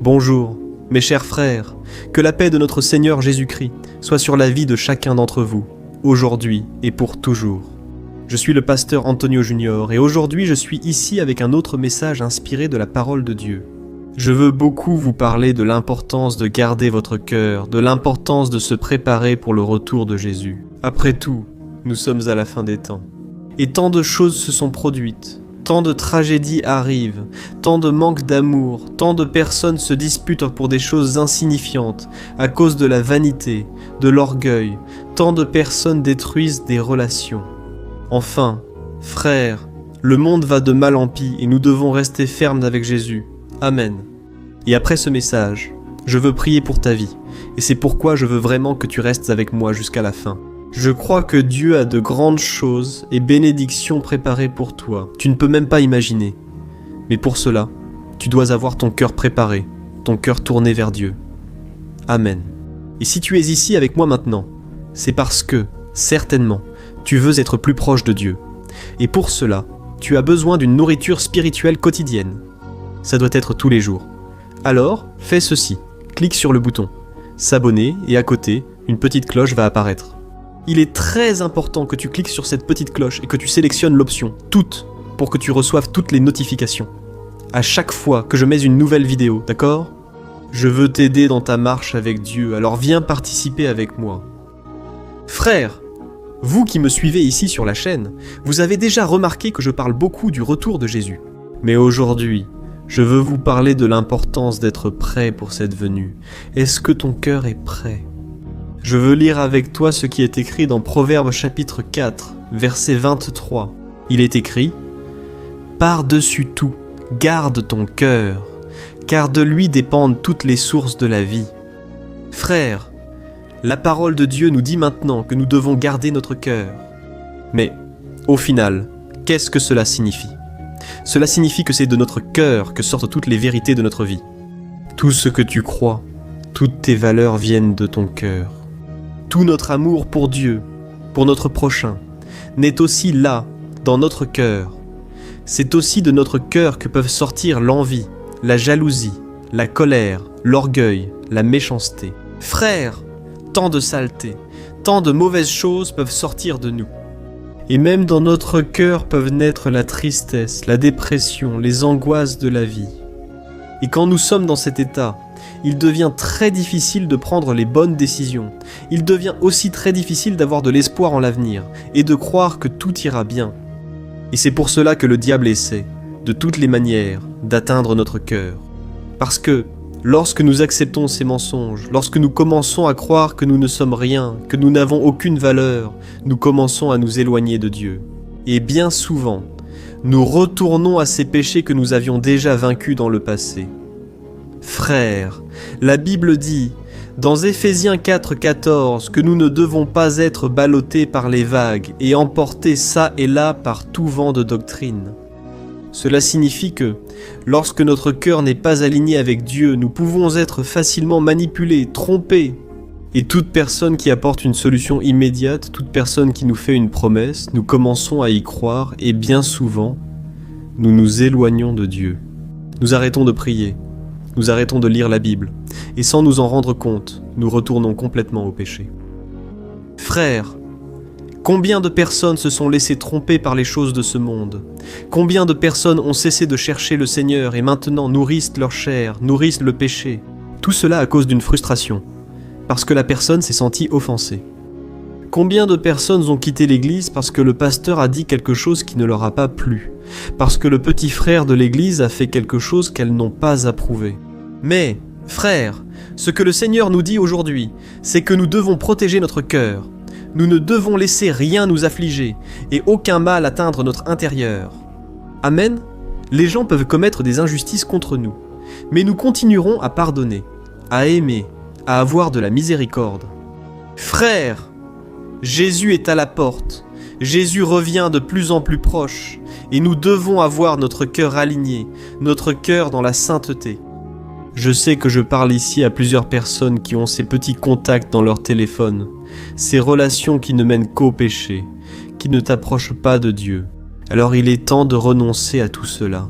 Bonjour, mes chers frères, que la paix de notre Seigneur Jésus-Christ soit sur la vie de chacun d'entre vous, aujourd'hui et pour toujours. Je suis le pasteur Antonio Junior et aujourd'hui je suis ici avec un autre message inspiré de la parole de Dieu. Je veux beaucoup vous parler de l'importance de garder votre cœur, de l'importance de se préparer pour le retour de Jésus. Après tout, nous sommes à la fin des temps. Et tant de choses se sont produites. Tant de tragédies arrivent, tant de manque d'amour, tant de personnes se disputent pour des choses insignifiantes à cause de la vanité, de l'orgueil, tant de personnes détruisent des relations. Enfin, frères, le monde va de mal en pis et nous devons rester fermes avec Jésus. Amen. Et après ce message, je veux prier pour ta vie, et c'est pourquoi je veux vraiment que tu restes avec moi jusqu'à la fin. Je crois que Dieu a de grandes choses et bénédictions préparées pour toi. Tu ne peux même pas imaginer. Mais pour cela, tu dois avoir ton cœur préparé, ton cœur tourné vers Dieu. Amen. Et si tu es ici avec moi maintenant, c'est parce que, certainement, tu veux être plus proche de Dieu. Et pour cela, tu as besoin d'une nourriture spirituelle quotidienne. Ça doit être tous les jours. Alors, fais ceci. Clique sur le bouton « S'abonner » et à côté, une petite cloche va apparaître. Il est très important que tu cliques sur cette petite cloche et que tu sélectionnes l'option « Toutes » pour que tu reçoives toutes les notifications. À chaque fois que je mets une nouvelle vidéo, d'accord ? Je veux t'aider dans ta marche avec Dieu, alors viens participer avec moi. Frères, vous qui me suivez ici sur la chaîne, vous avez déjà remarqué que je parle beaucoup du retour de Jésus. Mais aujourd'hui, je veux vous parler de l'importance d'être prêt pour cette venue. Est-ce que ton cœur est prêt ? Je veux lire avec toi ce qui est écrit dans Proverbes chapitre 4, verset 23. Il est écrit « Par-dessus tout, garde ton cœur, car de lui dépendent toutes les sources de la vie. » Frères, la parole de Dieu nous dit maintenant que nous devons garder notre cœur. Mais, au final, qu'est-ce que cela signifie ? Cela signifie que c'est de notre cœur que sortent toutes les vérités de notre vie. Tout ce que tu crois, toutes tes valeurs viennent de ton cœur. Tout notre amour pour Dieu, pour notre prochain, n'est aussi là, dans notre cœur. C'est aussi de notre cœur que peuvent sortir l'envie, la jalousie, la colère, l'orgueil, la méchanceté. Frères, tant de saleté, tant de mauvaises choses peuvent sortir de nous. Et même dans notre cœur peuvent naître la tristesse, la dépression, les angoisses de la vie. Et quand nous sommes dans cet état, il devient très difficile de prendre les bonnes décisions. Il devient aussi très difficile d'avoir de l'espoir en l'avenir et de croire que tout ira bien. Et c'est pour cela que le diable essaie, de toutes les manières, d'atteindre notre cœur. Parce que, lorsque nous acceptons ces mensonges, lorsque nous commençons à croire que nous ne sommes rien, que nous n'avons aucune valeur, nous commençons à nous éloigner de Dieu. Et bien souvent, nous retournons à ces péchés que nous avions déjà vaincus dans le passé. Frères, la Bible dit, dans Éphésiens 4,14, que nous ne devons pas être ballottés par les vagues et emportés çà et là par tout vent de doctrine. Cela signifie que, lorsque notre cœur n'est pas aligné avec Dieu, nous pouvons être facilement manipulés, trompés. Et toute personne qui apporte une solution immédiate, toute personne qui nous fait une promesse, nous commençons à y croire et bien souvent, nous nous éloignons de Dieu. Nous arrêtons de prier. Nous arrêtons de lire la Bible, et sans nous en rendre compte, nous retournons complètement au péché. Frères, combien de personnes se sont laissées tromper par les choses de ce monde ? Combien de personnes ont cessé de chercher le Seigneur et maintenant nourrissent leur chair, nourrissent le péché ? Tout cela à cause d'une frustration, parce que la personne s'est sentie offensée. Combien de personnes ont quitté l'église parce que le pasteur a dit quelque chose qui ne leur a pas plu, parce que le petit frère de l'église a fait quelque chose qu'elles n'ont pas approuvé. Mais, frères, ce que le Seigneur nous dit aujourd'hui, c'est que nous devons protéger notre cœur. Nous ne devons laisser rien nous affliger et aucun mal atteindre notre intérieur. Amen. Les gens peuvent commettre des injustices contre nous, mais nous continuerons à pardonner, à aimer, à avoir de la miséricorde. Frères, Jésus est à la porte. Jésus revient de plus en plus proche et nous devons avoir notre cœur aligné, notre cœur dans la sainteté. Je sais que je parle ici à plusieurs personnes qui ont ces petits contacts dans leur téléphone, ces relations qui ne mènent qu'au péché, qui ne t'approchent pas de Dieu. Alors il est temps de renoncer à tout cela.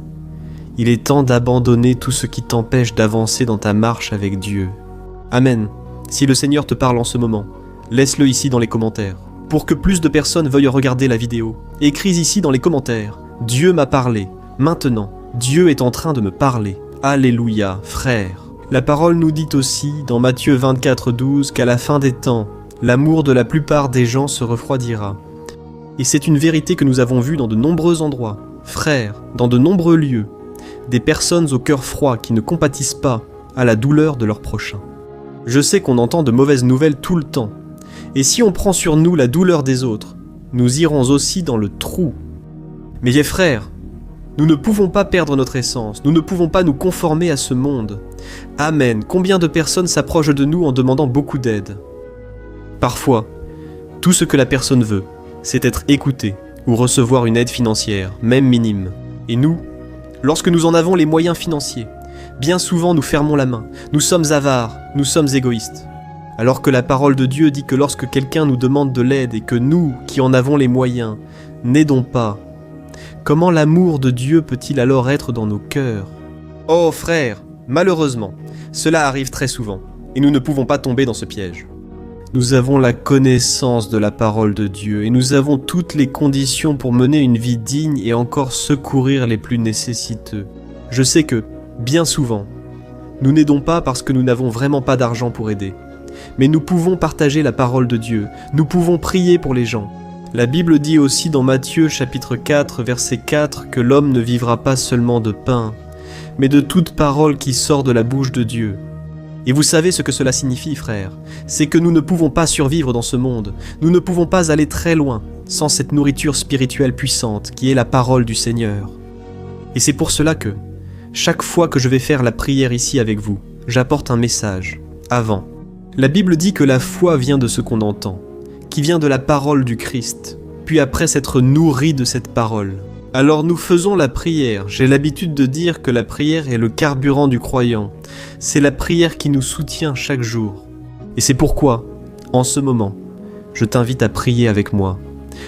Il est temps d'abandonner tout ce qui t'empêche d'avancer dans ta marche avec Dieu. Amen. Si le Seigneur te parle en ce moment, laisse-le ici dans les commentaires. Pour que plus de personnes veuillent regarder la vidéo, écris ici dans les commentaires « Dieu m'a parlé. Maintenant, Dieu est en train de me parler. Alléluia, frère ». La parole nous dit aussi dans Matthieu 24:12 qu'à la fin des temps, l'amour de la plupart des gens se refroidira. Et c'est une vérité que nous avons vue dans de nombreux endroits, frères, dans de nombreux lieux, des personnes au cœur froid qui ne compatissent pas à la douleur de leur prochain. Je sais qu'on entend de mauvaises nouvelles tout le temps, et si on prend sur nous la douleur des autres, nous irons aussi dans le trou. Mais mes frères, nous ne pouvons pas perdre notre essence, nous ne pouvons pas nous conformer à ce monde. Amen. Combien de personnes s'approchent de nous en demandant beaucoup d'aide? Parfois, tout ce que la personne veut, c'est être écouté ou recevoir une aide financière, même minime. Et nous, lorsque nous en avons les moyens financiers, bien souvent nous fermons la main, nous sommes avares, nous sommes égoïstes. Alors que la parole de Dieu dit que lorsque quelqu'un nous demande de l'aide et que nous, qui en avons les moyens, n'aidons pas, comment l'amour de Dieu peut-il alors être dans nos cœurs? Oh frère, malheureusement, cela arrive très souvent, et nous ne pouvons pas tomber dans ce piège. Nous avons la connaissance de la parole de Dieu, et nous avons toutes les conditions pour mener une vie digne et encore secourir les plus nécessiteux. Je sais que, bien souvent, nous n'aidons pas parce que nous n'avons vraiment pas d'argent pour aider. Mais nous pouvons partager la parole de Dieu, nous pouvons prier pour les gens. La Bible dit aussi dans Matthieu chapitre 4, verset 4 que l'homme ne vivra pas seulement de pain, mais de toute parole qui sort de la bouche de Dieu. Et vous savez ce que cela signifie, frères, c'est que nous ne pouvons pas survivre dans ce monde, nous ne pouvons pas aller très loin sans cette nourriture spirituelle puissante qui est la parole du Seigneur. Et c'est pour cela que, chaque fois que je vais faire la prière ici avec vous, j'apporte un message, avant. La Bible dit que la foi vient de ce qu'on entend, qui vient de la parole du Christ, puis après s'être nourri de cette parole. Alors nous faisons la prière. J'ai l'habitude de dire que la prière est le carburant du croyant. C'est la prière qui nous soutient chaque jour. Et c'est pourquoi, en ce moment, je t'invite à prier avec moi.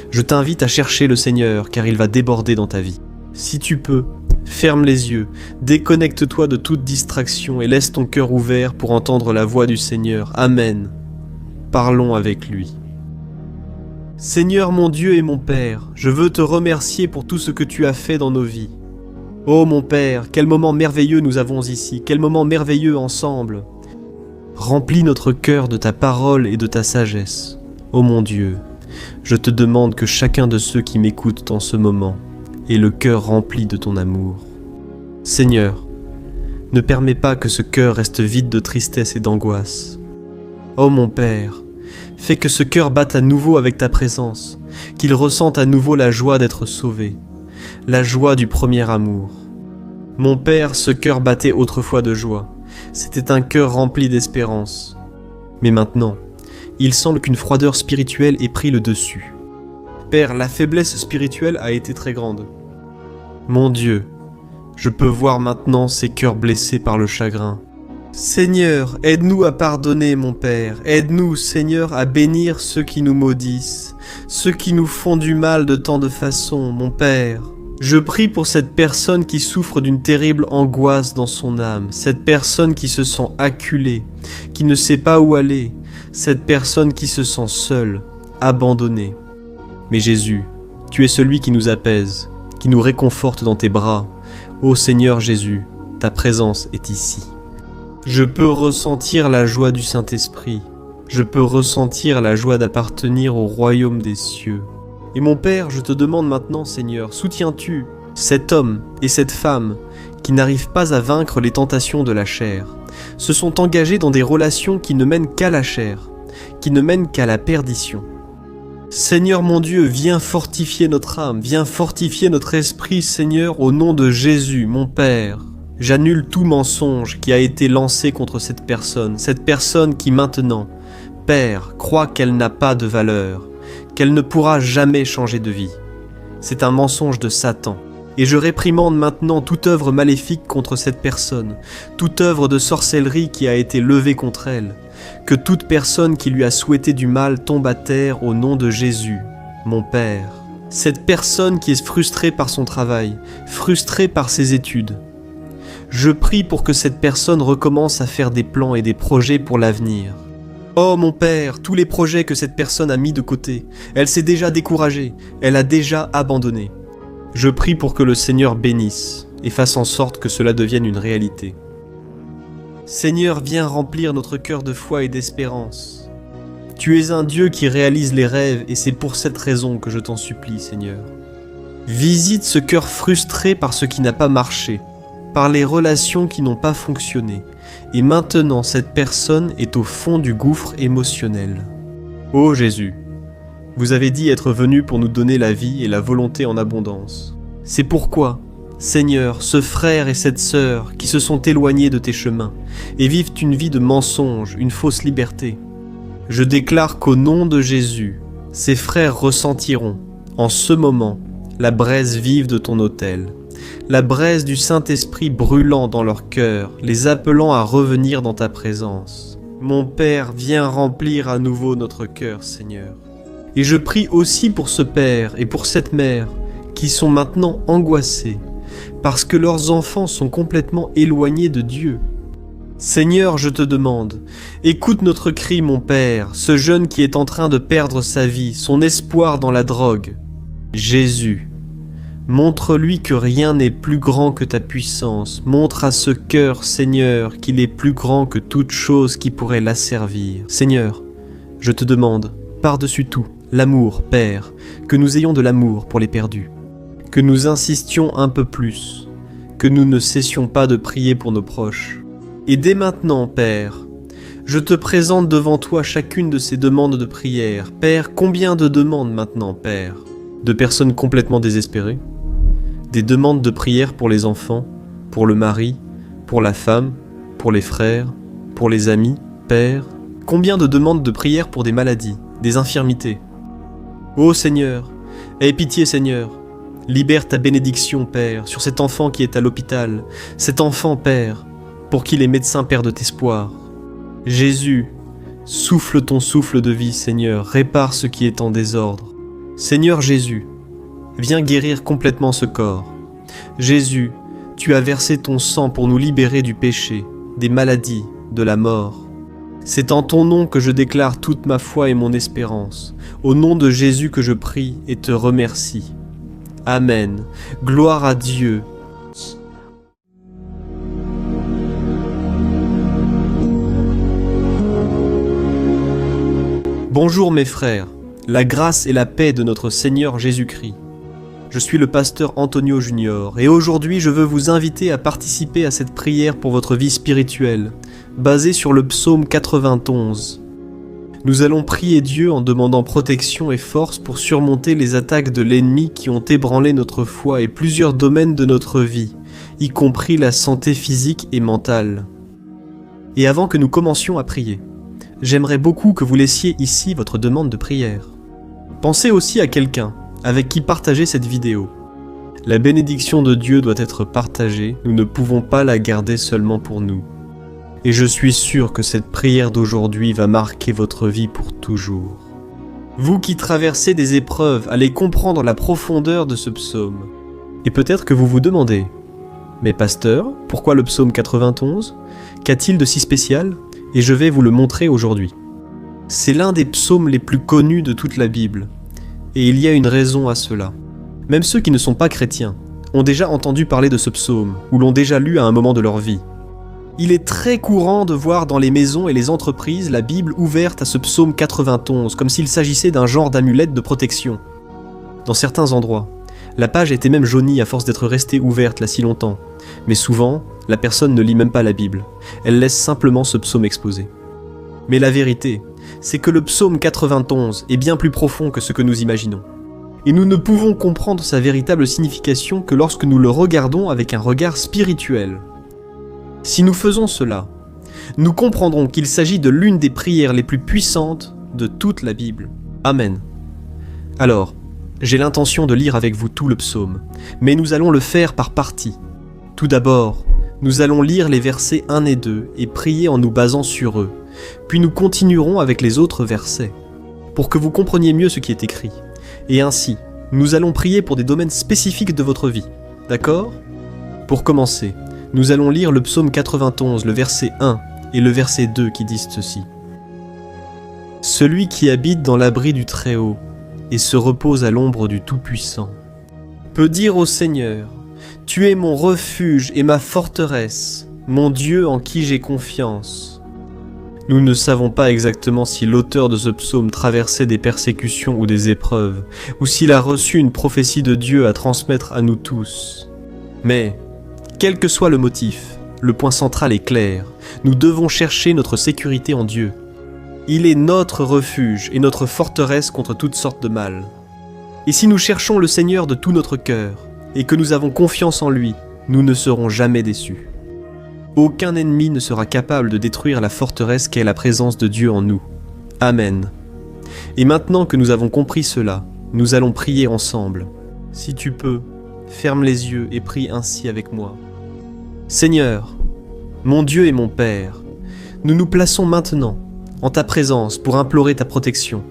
Je t'invite à chercher le Seigneur, car il va déborder dans ta vie. Si tu peux, ferme les yeux, déconnecte-toi de toute distraction et laisse ton cœur ouvert pour entendre la voix du Seigneur. Amen. Parlons avec lui. Seigneur mon Dieu et mon Père, je veux te remercier pour tout ce que tu as fait dans nos vies. Oh mon Père, quel moment merveilleux nous avons ici, quel moment merveilleux ensemble. Remplis notre cœur de ta parole et de ta sagesse. Oh mon Dieu, je te demande que chacun de ceux qui m'écoutent en ce moment ait le cœur rempli de ton amour. Seigneur, ne permets pas que ce cœur reste vide de tristesse et d'angoisse. Oh mon Père, fais que ce cœur batte à nouveau avec ta présence, qu'il ressente à nouveau la joie d'être sauvé, la joie du premier amour. Mon Père, ce cœur battait autrefois de joie, c'était un cœur rempli d'espérance. Mais maintenant, il semble qu'une froideur spirituelle ait pris le dessus. Père, la faiblesse spirituelle a été très grande. Mon Dieu, je peux voir maintenant ces cœurs blessés par le chagrin. Seigneur, aide-nous à pardonner, mon Père. Aide-nous, Seigneur, à bénir ceux qui nous maudissent, ceux qui nous font du mal de tant de façons, mon Père. Je prie pour cette personne qui souffre d'une terrible angoisse dans son âme, cette personne qui se sent acculée, qui ne sait pas où aller, cette personne qui se sent seule, abandonnée. Mais Jésus, tu es celui qui nous apaise, qui nous réconforte dans tes bras. Ô Seigneur Jésus, ta présence est ici. Je peux ressentir la joie du Saint-Esprit. Je peux ressentir la joie d'appartenir au royaume des cieux. Et mon Père, je te demande maintenant, Seigneur, soutiens-tu cet homme et cette femme qui n'arrivent pas à vaincre les tentations de la chair, se sont engagés dans des relations qui ne mènent qu'à la chair, qui ne mènent qu'à la perdition. Seigneur mon Dieu, viens fortifier notre âme, viens fortifier notre esprit, Seigneur, au nom de Jésus, mon Père. J'annule tout mensonge qui a été lancé contre cette personne qui maintenant, Père, croit qu'elle n'a pas de valeur, qu'elle ne pourra jamais changer de vie. C'est un mensonge de Satan. Et je réprimande maintenant toute œuvre maléfique contre cette personne, toute œuvre de sorcellerie qui a été levée contre elle. Que toute personne qui lui a souhaité du mal tombe à terre au nom de Jésus, mon Père. Cette personne qui est frustrée par son travail, frustrée par ses études, Je prie pour que cette personne recommence à faire des plans et des projets pour l'avenir. Oh mon Père, tous les projets que cette personne a mis de côté, elle s'est déjà découragée, elle a déjà abandonné. Je prie pour que le Seigneur bénisse et fasse en sorte que cela devienne une réalité. Seigneur, viens remplir notre cœur de foi et d'espérance. Tu es un Dieu qui réalise les rêves et c'est pour cette raison que je t'en supplie, Seigneur. Visite ce cœur frustré par ce qui n'a pas marché, par les relations qui n'ont pas fonctionné, et maintenant cette personne est au fond du gouffre émotionnel. Ô Jésus, vous avez dit être venu pour nous donner la vie et la volonté en abondance. C'est pourquoi, Seigneur, ce frère et cette sœur qui se sont éloignés de tes chemins et vivent une vie de mensonge, une fausse liberté, je déclare qu'au nom de Jésus, ces frères ressentiront, en ce moment, la braise vive de ton autel, la braise du Saint-Esprit brûlant dans leur cœur, les appelant à revenir dans ta présence. Mon Père, viens remplir à nouveau notre cœur, Seigneur. Et je prie aussi pour ce père et pour cette mère qui sont maintenant angoissés parce que leurs enfants sont complètement éloignés de Dieu. Seigneur, je te demande, écoute notre cri, mon Père, ce jeune qui est en train de perdre sa vie, son espoir dans la drogue. Jésus, montre-lui que rien n'est plus grand que ta puissance. Montre à ce cœur, Seigneur, qu'il est plus grand que toute chose qui pourrait l'asservir. Seigneur, je te demande, par-dessus tout, l'amour, Père, que nous ayons de l'amour pour les perdus, que nous insistions un peu plus, que nous ne cessions pas de prier pour nos proches. Et dès maintenant, Père, je te présente devant toi chacune de ces demandes de prière. Père, combien de demandes maintenant, Père? De personnes complètement désespérées? Des demandes de prière pour les enfants, pour le mari, pour la femme, pour les frères, pour les amis, Père? Combien de demandes de prière pour des maladies, des infirmités? Ô Seigneur, aie pitié Seigneur, libère ta bénédiction Père sur cet enfant qui est à l'hôpital, cet enfant Père, pour qui les médecins perdent espoir. Jésus, souffle ton souffle de vie Seigneur, répare ce qui est en désordre. Seigneur Jésus, viens guérir complètement ce corps. Jésus, tu as versé ton sang pour nous libérer du péché, des maladies, de la mort. C'est en ton nom que je déclare toute ma foi et mon espérance. Au nom de Jésus que je prie et te remercie. Amen. Gloire à Dieu. Bonjour mes frères, la grâce et la paix de notre Seigneur Jésus-Christ. Je suis le pasteur Antonio Junior et aujourd'hui je veux vous inviter à participer à cette prière pour votre vie spirituelle, basée sur le psaume 91. Nous allons prier Dieu en demandant protection et force pour surmonter les attaques de l'ennemi qui ont ébranlé notre foi et plusieurs domaines de notre vie, y compris la santé physique et mentale. Et avant que nous commencions à prier, j'aimerais beaucoup que vous laissiez ici votre demande de prière. Pensez aussi à quelqu'un avec qui partager cette vidéo. La bénédiction de Dieu doit être partagée, nous ne pouvons pas la garder seulement pour nous. Et je suis sûr que cette prière d'aujourd'hui va marquer votre vie pour toujours. Vous qui traversez des épreuves, allez comprendre la profondeur de ce psaume. Et peut-être que vous vous demandez, mais pasteur, pourquoi le psaume 91 ? Qu'a-t-il de si spécial ? Et je vais vous le montrer aujourd'hui. C'est l'un des psaumes les plus connus de toute la Bible. Et il y a une raison à cela. Même ceux qui ne sont pas chrétiens ont déjà entendu parler de ce psaume, ou l'ont déjà lu à un moment de leur vie. Il est très courant de voir dans les maisons et les entreprises la Bible ouverte à ce psaume 91, comme s'il s'agissait d'un genre d'amulette de protection. Dans certains endroits, la page était même jaunie à force d'être restée ouverte là si longtemps. Mais souvent, la personne ne lit même pas la Bible. Elle laisse simplement ce psaume exposé. Mais la vérité, c'est que le psaume 91 est bien plus profond que ce que nous imaginons. Et nous ne pouvons comprendre sa véritable signification que lorsque nous le regardons avec un regard spirituel. Si nous faisons cela, nous comprendrons qu'il s'agit de l'une des prières les plus puissantes de toute la Bible. Amen. Alors, j'ai l'intention de lire avec vous tout le psaume, mais nous allons le faire par parties. Tout d'abord, nous allons lire les versets 1 et 2 et prier en nous basant sur eux. Puis nous continuerons avec les autres versets, pour que vous compreniez mieux ce qui est écrit. Et ainsi, nous allons prier pour des domaines spécifiques de votre vie. D'accord ? Pour commencer, Nous allons lire le psaume 91, le verset 1 et le verset 2 qui disent ceci. « Celui qui habite dans l'abri du Très-Haut et se repose à l'ombre du Tout-Puissant peut dire au Seigneur, « Tu es mon refuge et ma forteresse, mon Dieu en qui j'ai confiance. » Nous ne savons pas exactement si l'auteur de ce psaume traversait des persécutions ou des épreuves, ou s'il a reçu une prophétie de Dieu à transmettre à nous tous. Mais, quel que soit le motif, le point central est clair, nous devons chercher notre sécurité en Dieu. Il est notre refuge et notre forteresse contre toutes sortes de mal. Et si nous cherchons le Seigneur de tout notre cœur, et que nous avons confiance en lui, nous ne serons jamais déçus. Aucun ennemi ne sera capable de détruire la forteresse qu'est la présence de Dieu en nous. Amen. Et maintenant que nous avons compris cela, nous allons prier ensemble. Si tu peux, ferme les yeux et prie ainsi avec moi. Seigneur, mon Dieu et mon Père, nous nous plaçons maintenant en ta présence pour implorer ta protection,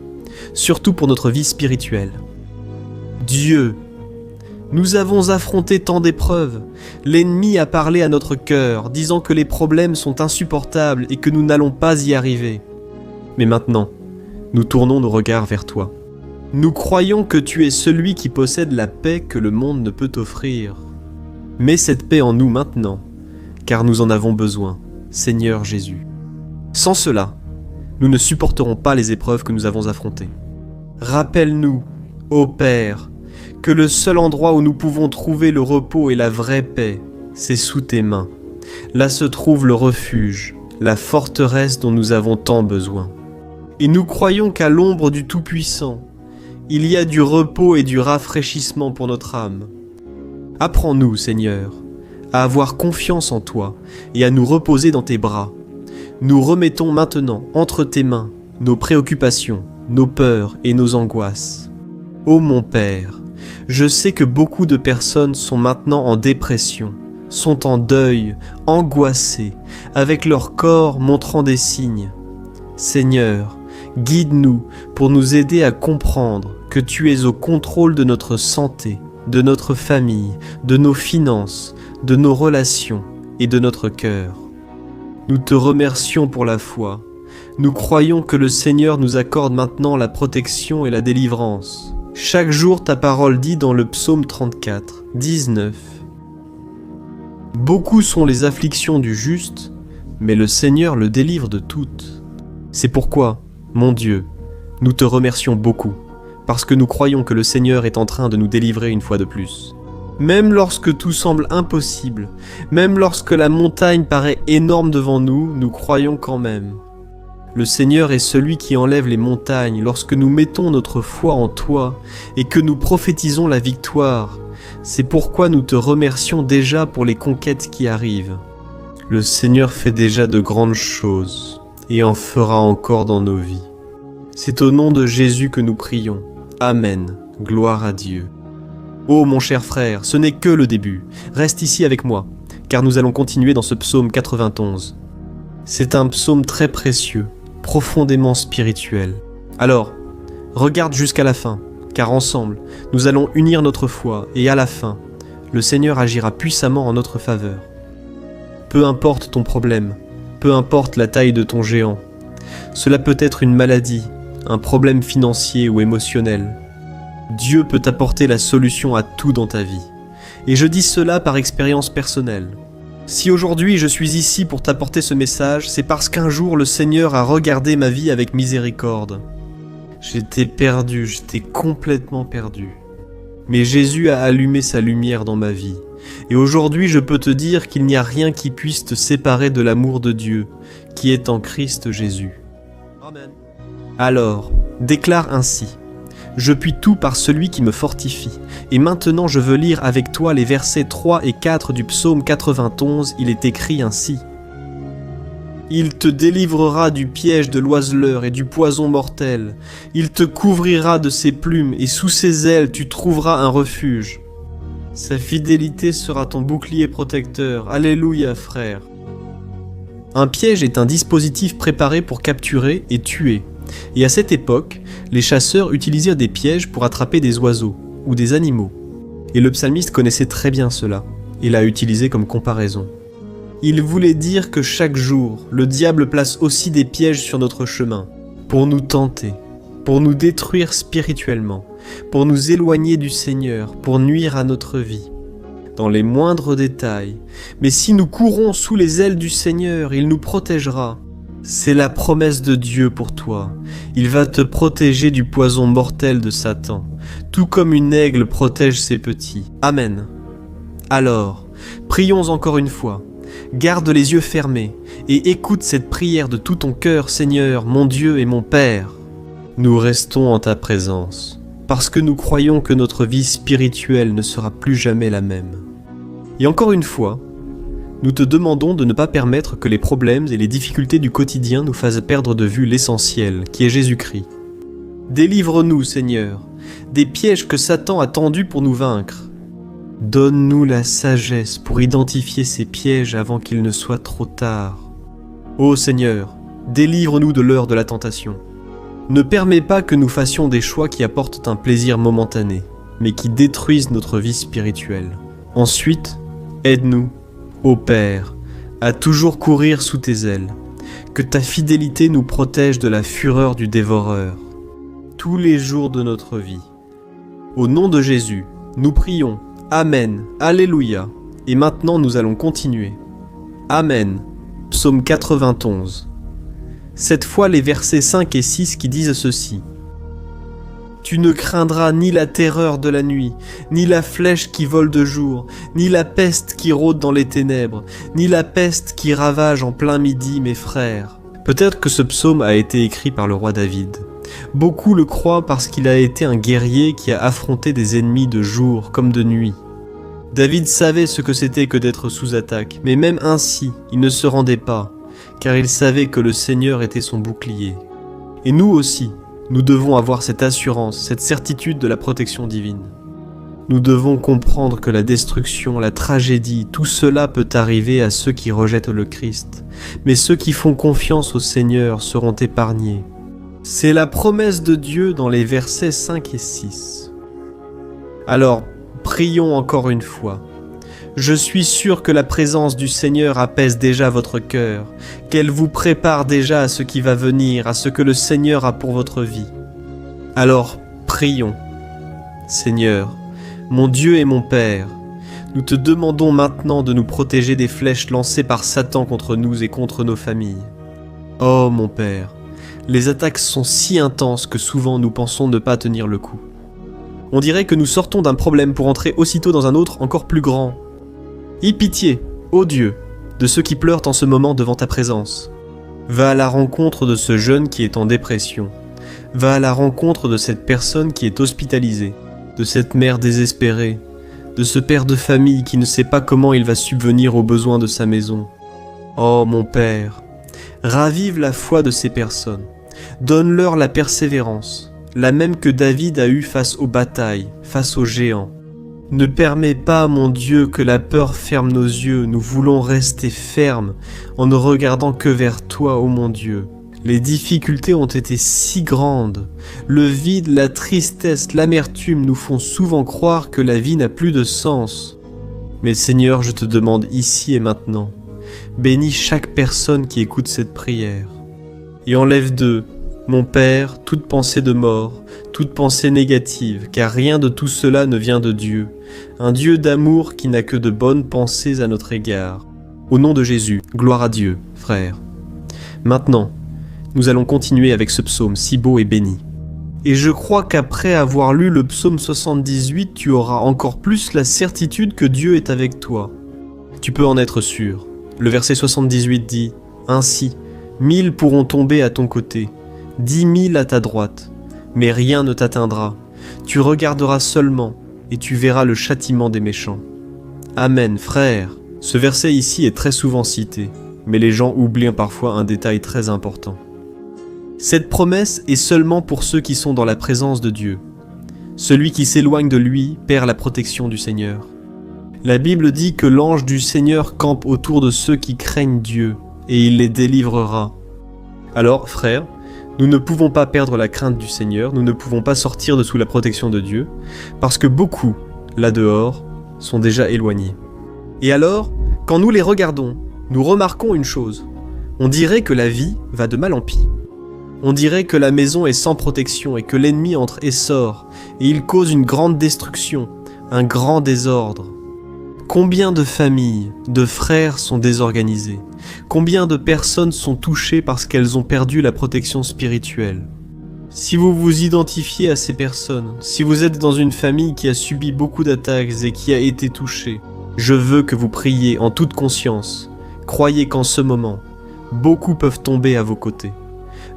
surtout pour notre vie spirituelle. Dieu, nous avons affronté tant d'épreuves. L'ennemi a parlé à notre cœur, disant que les problèmes sont insupportables et que nous n'allons pas y arriver. Mais maintenant, nous tournons nos regards vers toi. Nous croyons que tu es celui qui possède la paix que le monde ne peut offrir. Mets cette paix en nous maintenant, car nous en avons besoin, Seigneur Jésus. Sans cela, nous ne supporterons pas les épreuves que nous avons affrontées. Rappelle-nous, ô Père, que le seul endroit où nous pouvons trouver le repos et la vraie paix, c'est sous tes mains. Là se trouve le refuge, la forteresse dont nous avons tant besoin. Et nous croyons qu'à l'ombre du Tout-Puissant, il y a du repos et du rafraîchissement pour notre âme. Apprends-nous, Seigneur, à avoir confiance en toi et à nous reposer dans tes bras. Nous remettons maintenant entre tes mains nos préoccupations, nos peurs et nos angoisses. Ô mon Père, je sais que beaucoup de personnes sont maintenant en dépression, sont en deuil, angoissées, avec leur corps montrant des signes. Seigneur, guide-nous pour nous aider à comprendre que tu es au contrôle de notre santé, de notre famille, de nos finances, de nos relations et de notre cœur. Nous te remercions pour la foi. Nous croyons que le Seigneur nous accorde maintenant la protection et la délivrance. Chaque jour, ta parole dit dans le psaume 34, 19 « Beaucoup sont les afflictions du juste, mais le Seigneur le délivre de toutes. » C'est pourquoi, mon Dieu, nous te remercions beaucoup, parce que nous croyons que le Seigneur est en train de nous délivrer une fois de plus. Même lorsque tout semble impossible, même lorsque la montagne paraît énorme devant nous, nous croyons quand même. Le Seigneur est celui qui enlève les montagnes lorsque nous mettons notre foi en toi et que nous prophétisons la victoire. C'est pourquoi nous te remercions déjà pour les conquêtes qui arrivent. Le Seigneur fait déjà de grandes choses et en fera encore dans nos vies. C'est au nom de Jésus que nous prions. Amen. Gloire à Dieu. Ô mon cher frère, ce n'est que le début. Reste ici avec moi, car nous allons continuer dans ce psaume 91. C'est un psaume très précieux, profondément spirituel. Alors, regarde jusqu'à la fin, car ensemble, nous allons unir notre foi, et à la fin, le Seigneur agira puissamment en notre faveur. Peu importe ton problème, peu importe la taille de ton géant, cela peut être une maladie, un problème financier ou émotionnel. Dieu peut apporter la solution à tout dans ta vie. Et je dis cela par expérience personnelle. Si aujourd'hui je suis ici pour t'apporter ce message, c'est parce qu'un jour le Seigneur a regardé ma vie avec miséricorde. J'étais perdu, j'étais complètement perdu. Mais Jésus a allumé sa lumière dans ma vie. Et aujourd'hui je peux te dire qu'il n'y a rien qui puisse te séparer de l'amour de Dieu, qui est en Christ Jésus. Amen. Alors, déclare ainsi. Je puis tout par celui qui me fortifie. Et maintenant je veux lire avec toi les versets 3 et 4 du psaume 91, il est écrit ainsi. Il te délivrera du piège de l'oiseleur et du poison mortel. Il te couvrira de ses plumes et sous ses ailes tu trouveras un refuge. Sa fidélité sera ton bouclier protecteur. Alléluia, frère. Un piège est un dispositif préparé pour capturer et tuer. Et à cette époque, les chasseurs utilisaient des pièges pour attraper des oiseaux ou des animaux. Et le psalmiste connaissait très bien cela, et l'a utilisé comme comparaison. Il voulait dire que chaque jour, le diable place aussi des pièges sur notre chemin, pour nous tenter, pour nous détruire spirituellement, pour nous éloigner du Seigneur, pour nuire à notre vie, dans les moindres détails. Mais si nous courons sous les ailes du Seigneur, il nous protégera. C'est la promesse de Dieu pour toi. Il va te protéger du poison mortel de Satan, tout comme une aigle protège ses petits. Amen. Alors, prions encore une fois. Garde les yeux fermés et écoute cette prière de tout ton cœur, Seigneur, mon Dieu et mon Père. Nous restons en ta présence, parce que nous croyons que notre vie spirituelle ne sera plus jamais la même. Et encore une fois, nous te demandons de ne pas permettre que les problèmes et les difficultés du quotidien nous fassent perdre de vue l'essentiel, qui est Jésus-Christ. Délivre-nous, Seigneur, des pièges que Satan a tendus pour nous vaincre. Donne-nous la sagesse pour identifier ces pièges avant qu'il ne soit trop tard. Ô Seigneur, délivre-nous de l'heure de la tentation. Ne permets pas que nous fassions des choix qui apportent un plaisir momentané, mais qui détruisent notre vie spirituelle. Ensuite, aide-nous, ô Père, à toujours courir sous tes ailes. Que ta fidélité nous protège de la fureur du dévoreur, tous les jours de notre vie. Au nom de Jésus, nous prions. Amen, Alléluia. Et maintenant nous allons continuer. Amen. Psaume 91. Cette fois les versets 5 et 6 qui disent ceci. Tu ne craindras ni la terreur de la nuit, ni la flèche qui vole de jour, ni la peste qui rôde dans les ténèbres, ni la peste qui ravage en plein midi, mes frères. Peut-être que ce psaume a été écrit par le roi David. Beaucoup le croient parce qu'il a été un guerrier qui a affronté des ennemis de jour comme de nuit. David savait ce que c'était que d'être sous attaque, mais même ainsi, il ne se rendait pas, car il savait que le Seigneur était son bouclier. Et nous aussi, nous devons avoir cette assurance, cette certitude de la protection divine. Nous devons comprendre que la destruction, la tragédie, tout cela peut arriver à ceux qui rejettent le Christ, mais ceux qui font confiance au Seigneur seront épargnés. C'est la promesse de Dieu dans les versets 5 et 6. Alors, prions encore une fois. Je suis sûr que la présence du Seigneur apaise déjà votre cœur, qu'elle vous prépare déjà à ce qui va venir, à ce que le Seigneur a pour votre vie. Alors, prions. Seigneur, mon Dieu et mon Père, nous te demandons maintenant de nous protéger des flèches lancées par Satan contre nous et contre nos familles. Oh mon Père, les attaques sont si intenses que souvent nous pensons ne pas tenir le coup. On dirait que nous sortons d'un problème pour entrer aussitôt dans un autre encore plus grand. Aie pitié, ô Dieu, de ceux qui pleurent en ce moment devant ta présence. Va à la rencontre de ce jeune qui est en dépression. Va à la rencontre de cette personne qui est hospitalisée, de cette mère désespérée, de ce père de famille qui ne sait pas comment il va subvenir aux besoins de sa maison. Oh mon Père, ravive la foi de ces personnes. Donne-leur la persévérance, la même que David a eue face aux batailles, face aux géants. Ne permets pas, mon Dieu, que la peur ferme nos yeux. Nous voulons rester fermes en ne regardant que vers toi, ô mon Dieu. Les difficultés ont été si grandes. Le vide, la tristesse, l'amertume nous font souvent croire que la vie n'a plus de sens. Mais Seigneur, je te demande ici et maintenant, bénis chaque personne qui écoute cette prière. Et enlève d'eux, mon Père, toute pensée de mort, toute pensée négative, car rien de tout cela ne vient de Dieu, un Dieu d'amour qui n'a que de bonnes pensées à notre égard. Au nom de Jésus, gloire à Dieu, frères. Maintenant, nous allons continuer avec ce psaume si beau et béni. Et je crois qu'après avoir lu le psaume 78, tu auras encore plus la certitude que Dieu est avec toi. Tu peux en être sûr. Le verset 78 dit « Ainsi, 1000 pourront tomber à ton côté, 10 000 à ta droite, mais rien ne t'atteindra. Tu regarderas seulement, et tu verras le châtiment des méchants. » Amen, frère. Ce verset ici est très souvent cité, mais les gens oublient parfois un détail très important. Cette promesse est seulement pour ceux qui sont dans la présence de Dieu. Celui qui s'éloigne de lui perd la protection du Seigneur. La Bible dit que l'ange du Seigneur campe autour de ceux qui craignent Dieu, et il les délivrera. Alors, frères, nous ne pouvons pas perdre la crainte du Seigneur, nous ne pouvons pas sortir de sous la protection de Dieu, parce que beaucoup, là dehors, sont déjà éloignés. Et alors, quand nous les regardons, nous remarquons une chose. On dirait que la vie va de mal en pis. On dirait que la maison est sans protection et que l'ennemi entre et sort, et il cause une grande destruction, un grand désordre. Combien de familles, de frères sont désorganisés? Combien de personnes sont touchées parce qu'elles ont perdu la protection spirituelle? Si vous vous identifiez à ces personnes, si vous êtes dans une famille qui a subi beaucoup d'attaques et qui a été touchée, je veux que vous priez en toute conscience. Croyez qu'en ce moment, beaucoup peuvent tomber à vos côtés.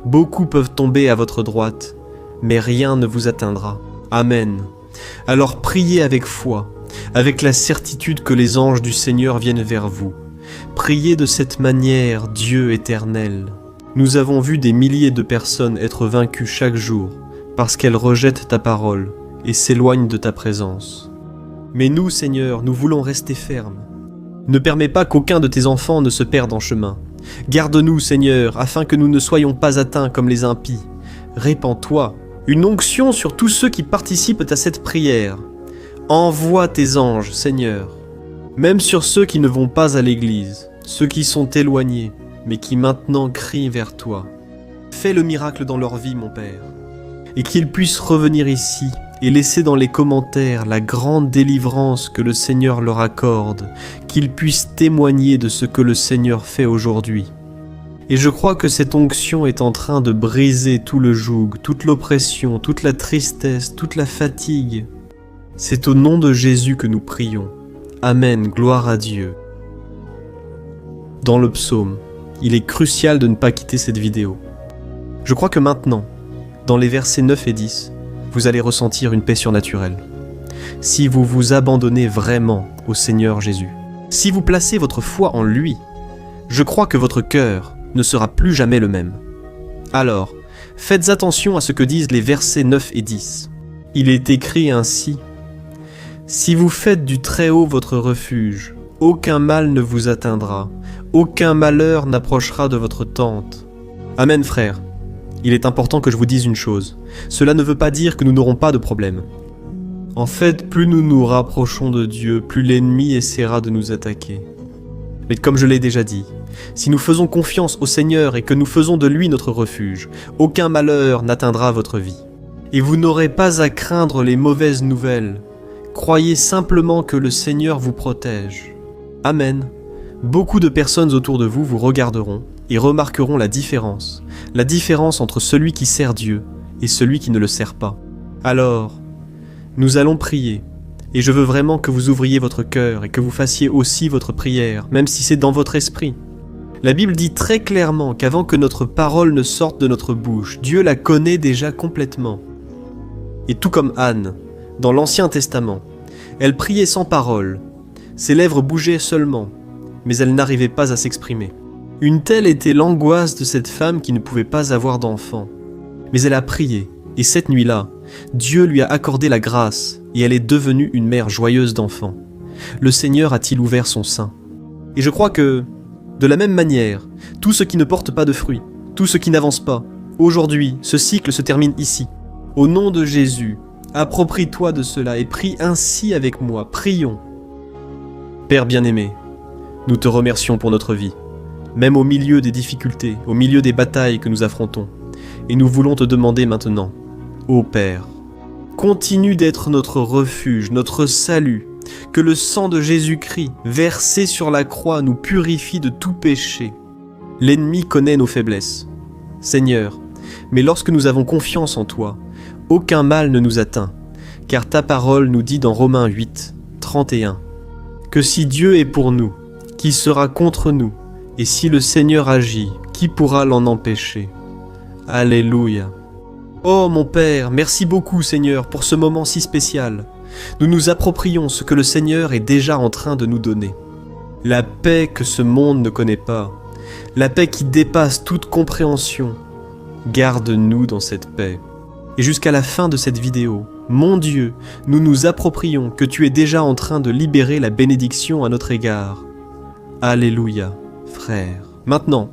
Beaucoup peuvent tomber à votre droite, mais rien ne vous atteindra. Amen. Alors priez avec foi, avec la certitude que les anges du Seigneur viennent vers vous. Priez de cette manière, Dieu éternel. Nous avons vu des milliers de personnes être vaincues chaque jour parce qu'elles rejettent ta parole et s'éloignent de ta présence. Mais nous, Seigneur, nous voulons rester fermes. Ne permets pas qu'aucun de tes enfants ne se perde en chemin. Garde-nous, Seigneur, afin que nous ne soyons pas atteints comme les impies. Répands-toi, une onction sur tous ceux qui participent à cette prière. Envoie tes anges, Seigneur, même sur ceux qui ne vont pas à l'église, ceux qui sont éloignés, mais qui maintenant crient vers toi. Fais le miracle dans leur vie, mon Père, et qu'ils puissent revenir ici et laisser dans les commentaires la grande délivrance que le Seigneur leur accorde, qu'ils puissent témoigner de ce que le Seigneur fait aujourd'hui. Et je crois que cette onction est en train de briser tout le joug, toute l'oppression, toute la tristesse, toute la fatigue. C'est au nom de Jésus que nous prions. Amen, gloire à Dieu. Dans le psaume, il est crucial de ne pas quitter cette vidéo. Je crois que maintenant, dans les versets 9 et 10, vous allez ressentir une paix surnaturelle. Si vous vous abandonnez vraiment au Seigneur Jésus, si vous placez votre foi en lui, je crois que votre cœur ne sera plus jamais le même. Alors, faites attention à ce que disent les versets 9 et 10. Il est écrit ainsi: « Si vous faites du Très-Haut votre refuge, aucun mal ne vous atteindra, aucun malheur n'approchera de votre tente. » Amen, frère. Il est important que je vous dise une chose. Cela ne veut pas dire que nous n'aurons pas de problème. En fait, plus nous nous rapprochons de Dieu, plus l'ennemi essaiera de nous attaquer. Mais comme je l'ai déjà dit, si nous faisons confiance au Seigneur et que nous faisons de lui notre refuge, aucun malheur n'atteindra votre vie. Et vous n'aurez pas à craindre les mauvaises nouvelles. Croyez simplement que le Seigneur vous protège. Amen. Beaucoup de personnes autour de vous vous regarderont et remarqueront la différence entre celui qui sert Dieu et celui qui ne le sert pas. Alors, nous allons prier, et je veux vraiment que vous ouvriez votre cœur et que vous fassiez aussi votre prière, même si c'est dans votre esprit. La Bible dit très clairement qu'avant que notre parole ne sorte de notre bouche, Dieu la connaît déjà complètement. Et tout comme Anne, dans l'Ancien Testament, elle priait sans parole, ses lèvres bougeaient seulement, mais elle n'arrivait pas à s'exprimer. Une telle était l'angoisse de cette femme qui ne pouvait pas avoir d'enfant. Mais elle a prié, et cette nuit-là, Dieu lui a accordé la grâce, et elle est devenue une mère joyeuse d'enfants. Le Seigneur a-t-il ouvert son sein? Et je crois que, de la même manière, tout ce qui ne porte pas de fruits, tout ce qui n'avance pas, aujourd'hui, ce cycle se termine ici. Au nom de Jésus, approprie-toi de cela et prie ainsi avec moi, prions. Père bien-aimé, nous te remercions pour notre vie, même au milieu des difficultés, au milieu des batailles que nous affrontons. Et nous voulons te demander maintenant, ô Père, continue d'être notre refuge, notre salut, que le sang de Jésus-Christ, versé sur la croix, nous purifie de tout péché. L'ennemi connaît nos faiblesses, Seigneur, mais lorsque nous avons confiance en toi, aucun mal ne nous atteint, car ta parole nous dit dans Romains 8, 31, que si Dieu est pour nous, qui sera contre nous? Et si le Seigneur agit, qui pourra l'en empêcher? Alléluia. Oh mon Père, merci beaucoup Seigneur pour ce moment si spécial. Nous nous approprions ce que le Seigneur est déjà en train de nous donner. La paix que ce monde ne connaît pas, la paix qui dépasse toute compréhension. Garde-nous dans cette paix. Et jusqu'à la fin de cette vidéo, mon Dieu, nous nous approprions que tu es déjà en train de libérer la bénédiction à notre égard. Alléluia, frère. Maintenant,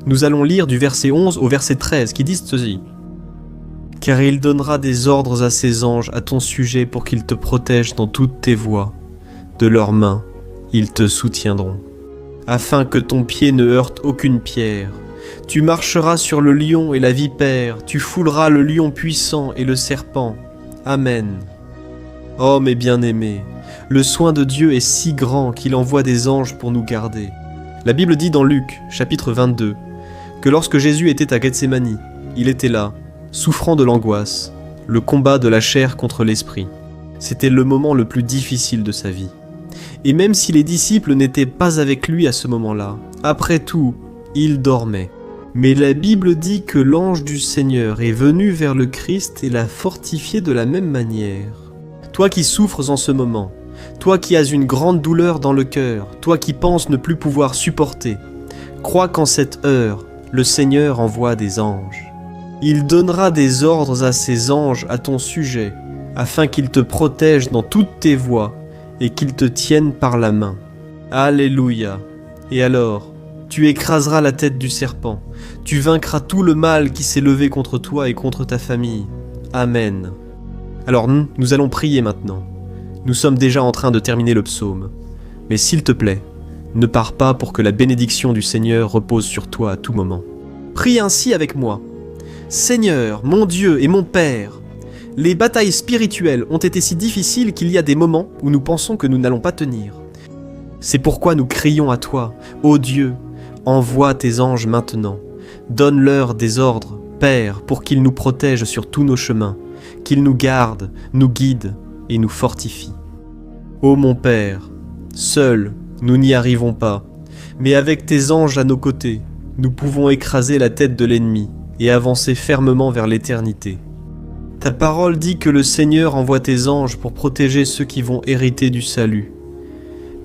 nous allons lire du verset 11 au verset 13 qui disent ceci. « Car il donnera des ordres à ses anges à ton sujet pour qu'ils te protègent dans toutes tes voies. De leurs mains, ils te soutiendront. » afin que ton pied ne heurte aucune pierre. Tu marcheras sur le lion et la vipère, tu fouleras le lion puissant et le serpent. Amen. Oh mes bien-aimés, le soin de Dieu est si grand qu'il envoie des anges pour nous garder. La Bible dit dans Luc, chapitre 22, que lorsque Jésus était à Gethsémani, il était là, souffrant de l'angoisse, le combat de la chair contre l'esprit. C'était le moment le plus difficile de sa vie. Et même si les disciples n'étaient pas avec lui à ce moment-là, après tout, il dormait. Mais la Bible dit que l'ange du Seigneur est venu vers le Christ et l'a fortifié de la même manière. Toi qui souffres en ce moment, toi qui as une grande douleur dans le cœur, toi qui penses ne plus pouvoir supporter, crois qu'en cette heure, le Seigneur envoie des anges. Il donnera des ordres à ses anges à ton sujet, afin qu'ils te protègent dans toutes tes voies et qu'ils te tiennent par la main. Alléluia. Et alors, tu écraseras la tête du serpent, tu vaincras tout le mal qui s'est levé contre toi et contre ta famille. Amen. Alors nous allons prier maintenant. Nous sommes déjà en train de terminer le psaume. Mais s'il te plaît, ne pars pas pour que la bénédiction du Seigneur repose sur toi à tout moment. Prie ainsi avec moi. Seigneur, mon Dieu et mon Père, les batailles spirituelles ont été si difficiles qu'il y a des moments où nous pensons que nous n'allons pas tenir. C'est pourquoi nous crions à toi, ô Dieu, envoie tes anges maintenant. Donne-leur des ordres, Père, pour qu'ils nous protègent sur tous nos chemins, qu'ils nous gardent, nous guident et nous fortifient. Ô mon Père, seuls, nous n'y arrivons pas, mais avec tes anges à nos côtés, nous pouvons écraser la tête de l'ennemi et avancer fermement vers l'éternité. Ta parole dit que le Seigneur envoie tes anges pour protéger ceux qui vont hériter du salut.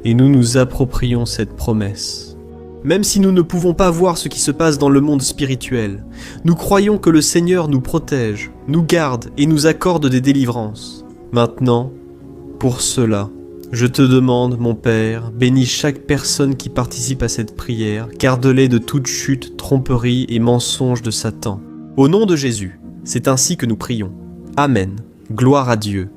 Et nous nous approprions cette promesse. Même si nous ne pouvons pas voir ce qui se passe dans le monde spirituel, nous croyons que le Seigneur nous protège, nous garde et nous accorde des délivrances. Maintenant, pour cela, je te demande, mon Père, bénis chaque personne qui participe à cette prière, garde-les de toute chute, tromperie et mensonge de Satan. Au nom de Jésus, c'est ainsi que nous prions. Amen. Gloire à Dieu.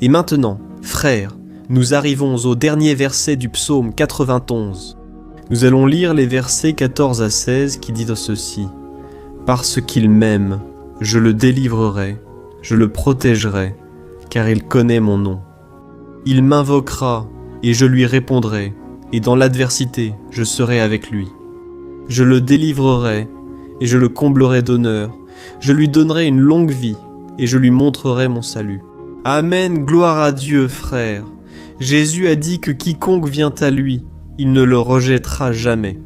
Et maintenant, frères, nous arrivons au dernier verset du psaume 91. Nous allons lire les versets 14 à 16 qui disent ceci. « Parce qu'il m'aime, je le délivrerai, je le protégerai, car il connaît mon nom. Il m'invoquera, et je lui répondrai, et dans l'adversité, je serai avec lui. Je le délivrerai, et je le comblerai d'honneur, je lui donnerai une longue vie, et je lui montrerai mon salut. » Amen, gloire à Dieu, frère. Jésus a dit que quiconque vient à lui, il ne le rejettera jamais.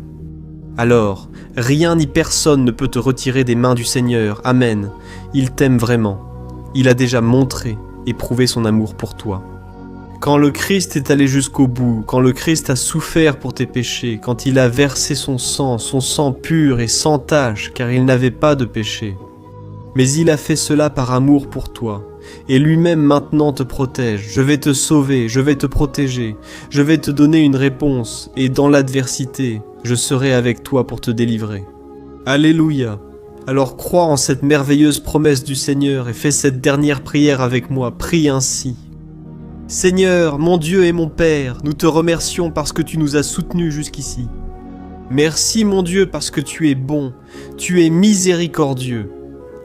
Alors, rien ni personne ne peut te retirer des mains du Seigneur. Amen. Il t'aime vraiment. Il a déjà montré et prouvé son amour pour toi. Quand le Christ est allé jusqu'au bout, quand le Christ a souffert pour tes péchés, quand il a versé son sang pur et sans tache, car il n'avait pas de péché. Mais il a fait cela par amour pour toi. Et lui-même maintenant te protège. Je vais te sauver, je vais te protéger, je vais te donner une réponse, et dans l'adversité, je serai avec toi pour te délivrer. Alléluia. Alors crois en cette merveilleuse promesse du Seigneur et fais cette dernière prière avec moi. Prie ainsi. Seigneur, mon Dieu et mon Père, nous te remercions parce que tu nous as soutenus jusqu'ici. Merci mon Dieu parce que tu es bon, tu es miséricordieux,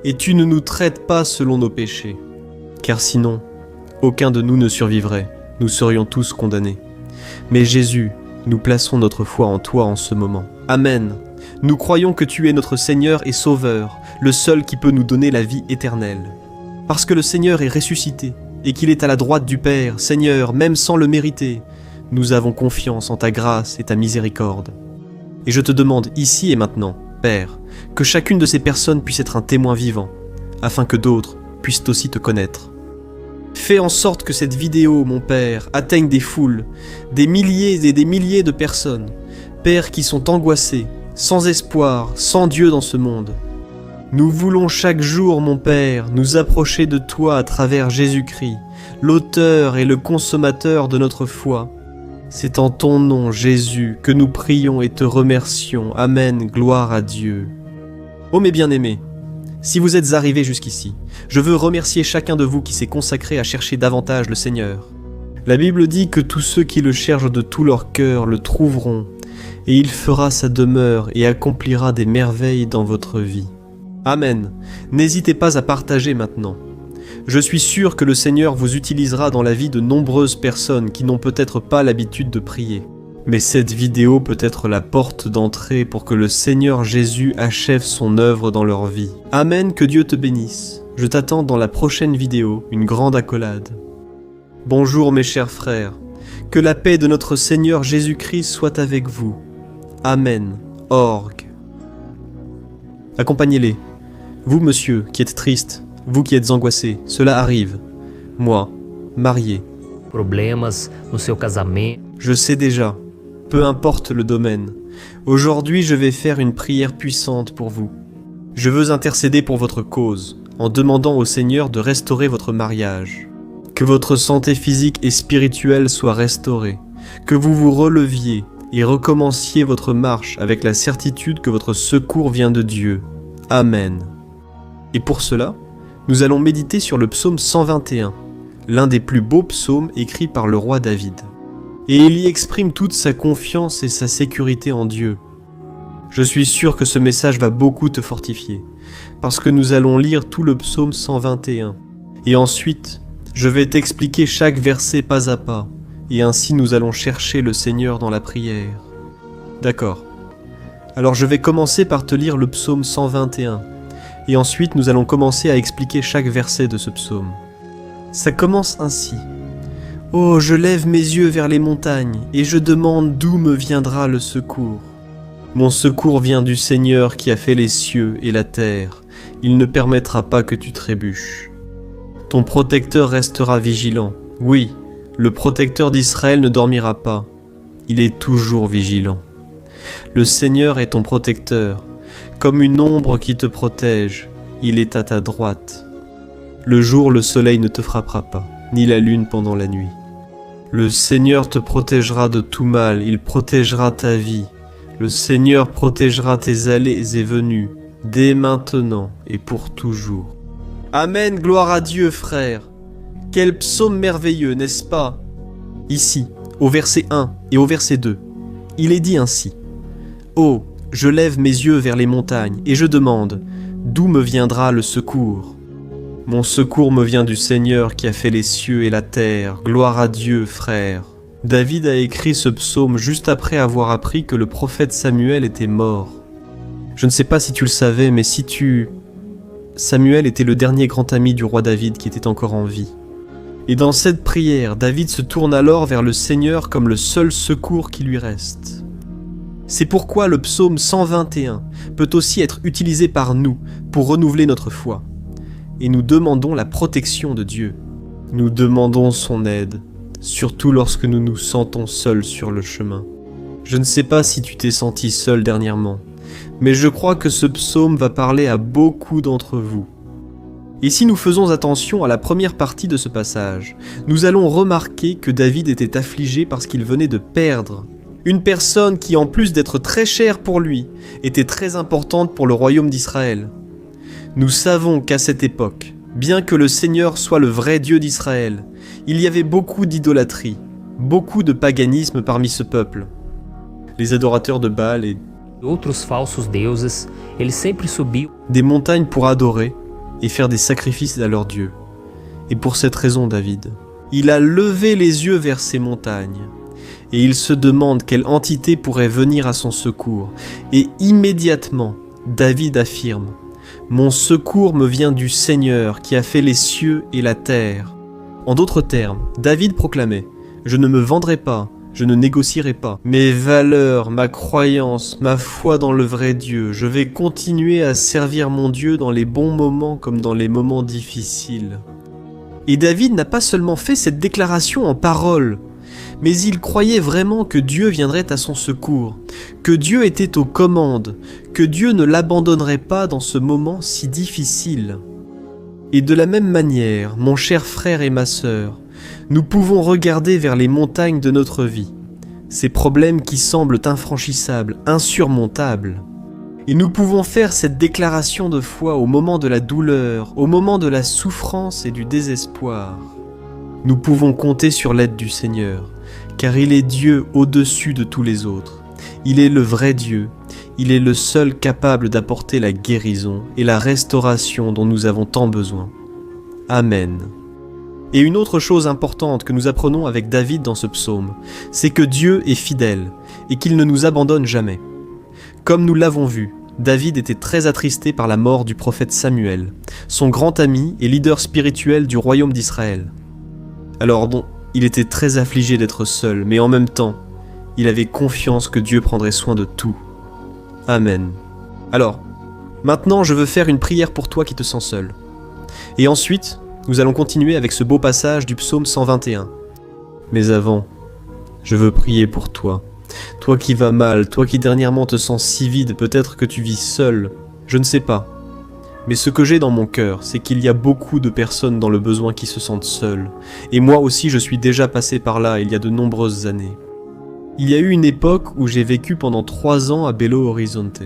et tu ne nous traites pas selon nos péchés. Car sinon, aucun de nous ne survivrait, nous serions tous condamnés. Mais Jésus, nous plaçons notre foi en toi en ce moment. Amen. Nous croyons que tu es notre Seigneur et Sauveur, le seul qui peut nous donner la vie éternelle. Parce que le Seigneur est ressuscité et qu'il est à la droite du Père, Seigneur, même sans le mériter, nous avons confiance en ta grâce et ta miséricorde. Et je te demande ici et maintenant, Père, que chacune de ces personnes puisse être un témoin vivant, afin que d'autres puissent aussi te connaître. Fais en sorte que cette vidéo, mon Père, atteigne des foules, des milliers et des milliers de personnes, Père, qui sont angoissés, sans espoir, sans Dieu dans ce monde. Nous voulons chaque jour, mon Père, nous approcher de toi à travers Jésus-Christ, l'auteur et le consommateur de notre foi. C'est en ton nom, Jésus, que nous prions et te remercions. Amen, gloire à Dieu. Oh mes bien-aimés, si vous êtes arrivés jusqu'ici, je veux remercier chacun de vous qui s'est consacré à chercher davantage le Seigneur. La Bible dit que tous ceux qui le cherchent de tout leur cœur le trouveront, et il fera sa demeure et accomplira des merveilles dans votre vie. Amen. N'hésitez pas à partager maintenant. Je suis sûr que le Seigneur vous utilisera dans la vie de nombreuses personnes qui n'ont peut-être pas l'habitude de prier. Mais cette vidéo peut être la porte d'entrée pour que le Seigneur Jésus achève son œuvre dans leur vie. Amen, que Dieu te bénisse. Je t'attends dans la prochaine vidéo, une grande accolade. Bonjour mes chers frères, que la paix de notre Seigneur Jésus-Christ soit avec vous. Amen. Orgue. Accompagnez-les. Vous, monsieur, qui êtes triste, vous qui êtes angoissé, cela arrive. Moi, marié. Problemas no seu casamento. Je sais déjà, peu importe le domaine. Aujourd'hui, je vais faire une prière puissante pour vous. Je veux intercéder pour votre cause, en demandant au Seigneur de restaurer votre mariage. Que votre santé physique et spirituelle soit restaurée. Que vous vous releviez et recommenciez votre marche avec la certitude que votre secours vient de Dieu. Amen. Et pour cela, nous allons méditer sur le psaume 121, l'un des plus beaux psaumes écrits par le roi David. Et il y exprime toute sa confiance et sa sécurité en Dieu. Je suis sûr que ce message va beaucoup te fortifier, parce que nous allons lire tout le psaume 121. Et ensuite, je vais t'expliquer chaque verset pas à pas, et ainsi nous allons chercher le Seigneur dans la prière. D'accord. Alors je vais commencer par te lire le psaume 121, et ensuite nous allons commencer à expliquer chaque verset de ce psaume. Ça commence ainsi. « Oh, je lève mes yeux vers les montagnes, et je demande d'où me viendra le secours. Mon secours vient du Seigneur qui a fait les cieux et la terre. Il ne permettra pas que tu trébuches. Ton protecteur restera vigilant. Oui, le protecteur d'Israël ne dormira pas. Il est toujours vigilant. Le Seigneur est ton protecteur. Comme une ombre qui te protège, il est à ta droite. Le jour, le soleil ne te frappera pas, ni la lune pendant la nuit. Le Seigneur te protégera de tout mal, il protégera ta vie. Le Seigneur protégera tes allées et venues, dès maintenant et pour toujours. Amen, gloire à Dieu, frère. Quel psaume merveilleux, n'est-ce pas? Ici, au verset 1 et au verset 2, il est dit ainsi. Oh, je lève mes yeux vers les montagnes et je demande, d'où me viendra le secours? Mon secours me vient du Seigneur qui a fait les cieux et la terre. Gloire à Dieu, frère. David a écrit ce psaume juste après avoir appris que le prophète Samuel était mort. Je ne sais pas si tu le savais, mais Samuel était le dernier grand ami du roi David qui était encore en vie. Et dans cette prière, David se tourne alors vers le Seigneur comme le seul secours qui lui reste. C'est pourquoi le psaume 121 peut aussi être utilisé par nous pour renouveler notre foi. Et nous demandons la protection de Dieu. Nous demandons son aide, surtout lorsque nous nous sentons seuls sur le chemin. Je ne sais pas si tu t'es senti seul dernièrement, mais je crois que ce psaume va parler à beaucoup d'entre vous. Et si nous faisons attention à la première partie de ce passage, nous allons remarquer que David était affligé parce qu'il venait de perdre une personne qui, en plus d'être très chère pour lui, était très importante pour le royaume d'Israël. Nous savons qu'à cette époque, bien que le Seigneur soit le vrai Dieu d'Israël, il y avait beaucoup d'idolâtrie, beaucoup de paganisme parmi ce peuple. Les adorateurs de Baal et Outros falsos deuses, eles sempre subiam. Des montagnes pour adorer et faire des sacrifices à leur Dieu. Et pour cette raison, David, il a levé les yeux vers ces montagnes. Et il se demande quelle entité pourrait venir à son secours. Et immédiatement, David affirme « Mon secours me vient du Seigneur qui a fait les cieux et la terre. » En d'autres termes, David proclamait « Je ne me vendrai pas, je ne négocierai pas. Mes valeurs, ma croyance, ma foi dans le vrai Dieu, je vais continuer à servir mon Dieu dans les bons moments comme dans les moments difficiles. » Et David n'a pas seulement fait cette déclaration en paroles, mais il croyait vraiment que Dieu viendrait à son secours, que Dieu était aux commandes, que Dieu ne l'abandonnerait pas dans ce moment si difficile. Et de la même manière, mon cher frère et ma sœur, nous pouvons regarder vers les montagnes de notre vie, ces problèmes qui semblent infranchissables, insurmontables. Et nous pouvons faire cette déclaration de foi au moment de la douleur, au moment de la souffrance et du désespoir. Nous pouvons compter sur l'aide du Seigneur, car il est Dieu au-dessus de tous les autres. Il est le vrai Dieu. Il est le seul capable d'apporter la guérison et la restauration dont nous avons tant besoin. Amen. Et une autre chose importante que nous apprenons avec David dans ce psaume, c'est que Dieu est fidèle et qu'il ne nous abandonne jamais. Comme nous l'avons vu, David était très attristé par la mort du prophète Samuel, son grand ami et leader spirituel du royaume d'Israël. Alors bon, il était très affligé d'être seul, mais en même temps, il avait confiance que Dieu prendrait soin de tout. Amen. Alors, maintenant je veux faire une prière pour toi qui te sens seul. Et ensuite, nous allons continuer avec ce beau passage du psaume 121. Mais avant, je veux prier pour toi. Toi qui vas mal, toi qui dernièrement te sens si vide, peut-être que tu vis seul, je ne sais pas. Mais ce que j'ai dans mon cœur, c'est qu'il y a beaucoup de personnes dans le besoin qui se sentent seules. Et moi aussi je suis déjà passé par là il y a de nombreuses années. Il y a eu une époque où j'ai vécu pendant 3 ans à Belo Horizonte.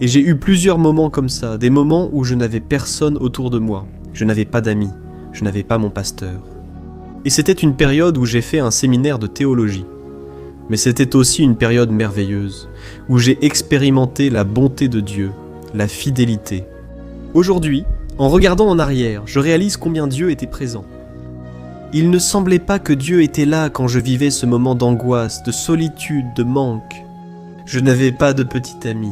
Et j'ai eu plusieurs moments comme ça, des moments où je n'avais personne autour de moi. Je n'avais pas d'amis, je n'avais pas mon pasteur. Et c'était une période où j'ai fait un séminaire de théologie. Mais c'était aussi une période merveilleuse, où j'ai expérimenté la bonté de Dieu, la fidélité. Aujourd'hui, en regardant en arrière, je réalise combien Dieu était présent. Il ne semblait pas que Dieu était là quand je vivais ce moment d'angoisse, de solitude, de manque. Je n'avais pas de petit ami.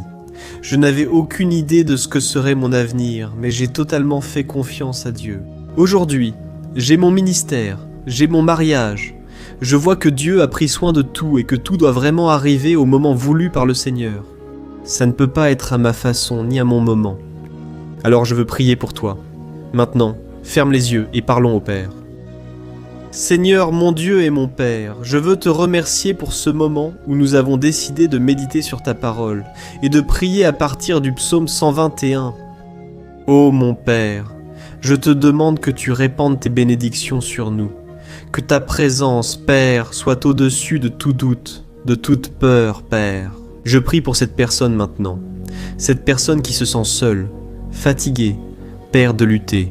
Je n'avais aucune idée de ce que serait mon avenir, mais j'ai totalement fait confiance à Dieu. Aujourd'hui, j'ai mon ministère, j'ai mon mariage. Je vois que Dieu a pris soin de tout et que tout doit vraiment arriver au moment voulu par le Seigneur. Ça ne peut pas être à ma façon ni à mon moment. Alors je veux prier pour toi. Maintenant, ferme les yeux et parlons au Père. Seigneur mon Dieu et mon Père, je veux te remercier pour ce moment où nous avons décidé de méditer sur ta parole et de prier à partir du psaume 121. Ô mon Père, je te demande que tu répandes tes bénédictions sur nous, que ta présence, Père, soit au-dessus de tout doute, de toute peur, Père. Je prie pour cette personne maintenant, cette personne qui se sent seule, fatiguée, Père, de lutter,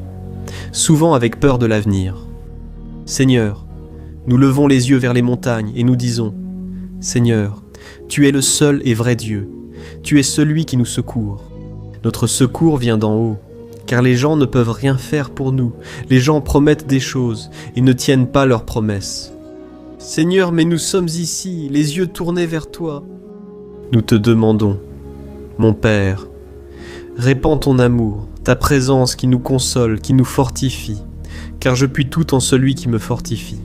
souvent avec peur de l'avenir. Seigneur, nous levons les yeux vers les montagnes et nous disons, Seigneur, tu es le seul et vrai Dieu, tu es celui qui nous secourt. Notre secours vient d'en haut, car les gens ne peuvent rien faire pour nous, les gens promettent des choses et ne tiennent pas leurs promesses. Seigneur, mais nous sommes ici, les yeux tournés vers toi. Nous te demandons, mon Père, répands ton amour, ta présence qui nous console, qui nous fortifie, car je puis tout en celui qui me fortifie.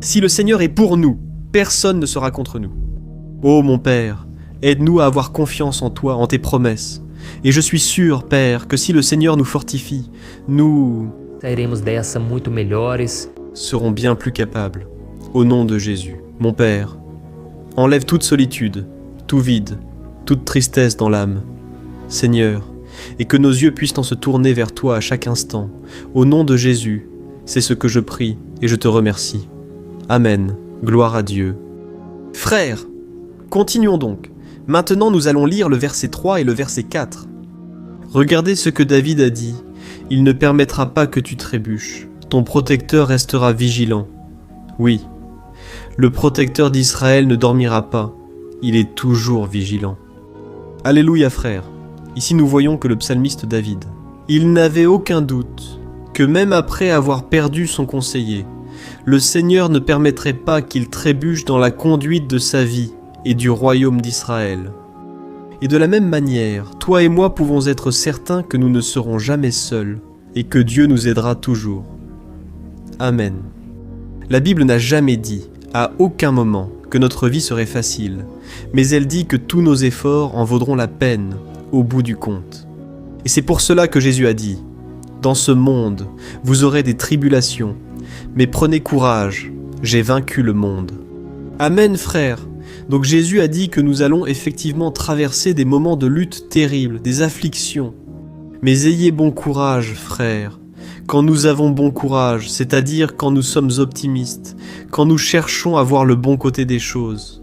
Si le Seigneur est pour nous, personne ne sera contre nous. Ô mon Père, aide-nous à avoir confiance en toi, en tes promesses. Et je suis sûr, Père, que si le Seigneur nous fortifie, nous Sairemos dessa muito melhores. serons bien plus capables. Au nom de Jésus, mon Père, enlève toute solitude, tout vide, toute tristesse dans l'âme. Seigneur, et que nos yeux puissent en se tourner vers toi à chaque instant. Au nom de Jésus, c'est ce que je prie et je te remercie. Amen. Gloire à Dieu. Frères, continuons donc. Maintenant nous allons lire le verset 3 et le verset 4. Regardez ce que David a dit. Il ne permettra pas que tu trébuches. Ton protecteur restera vigilant. Oui, le protecteur d'Israël ne dormira pas. Il est toujours vigilant. Alléluia frères. Ici nous voyons que le psalmiste David, il n'avait aucun doute que même après avoir perdu son conseiller, le Seigneur ne permettrait pas qu'il trébuche dans la conduite de sa vie et du royaume d'Israël. Et de la même manière, toi et moi pouvons être certains que nous ne serons jamais seuls et que Dieu nous aidera toujours. Amen. La Bible n'a jamais dit, à aucun moment, que notre vie serait facile, mais elle dit que tous nos efforts en vaudront la peine au bout du compte. Et c'est pour cela que Jésus a dit, « Dans ce monde, vous aurez des tribulations, mais prenez courage, j'ai vaincu le monde. » Amen frères. Donc Jésus a dit que nous allons effectivement traverser des moments de lutte terribles, des afflictions. Mais ayez bon courage, frères. Quand nous avons bon courage, c'est-à-dire quand nous sommes optimistes, quand nous cherchons à voir le bon côté des choses,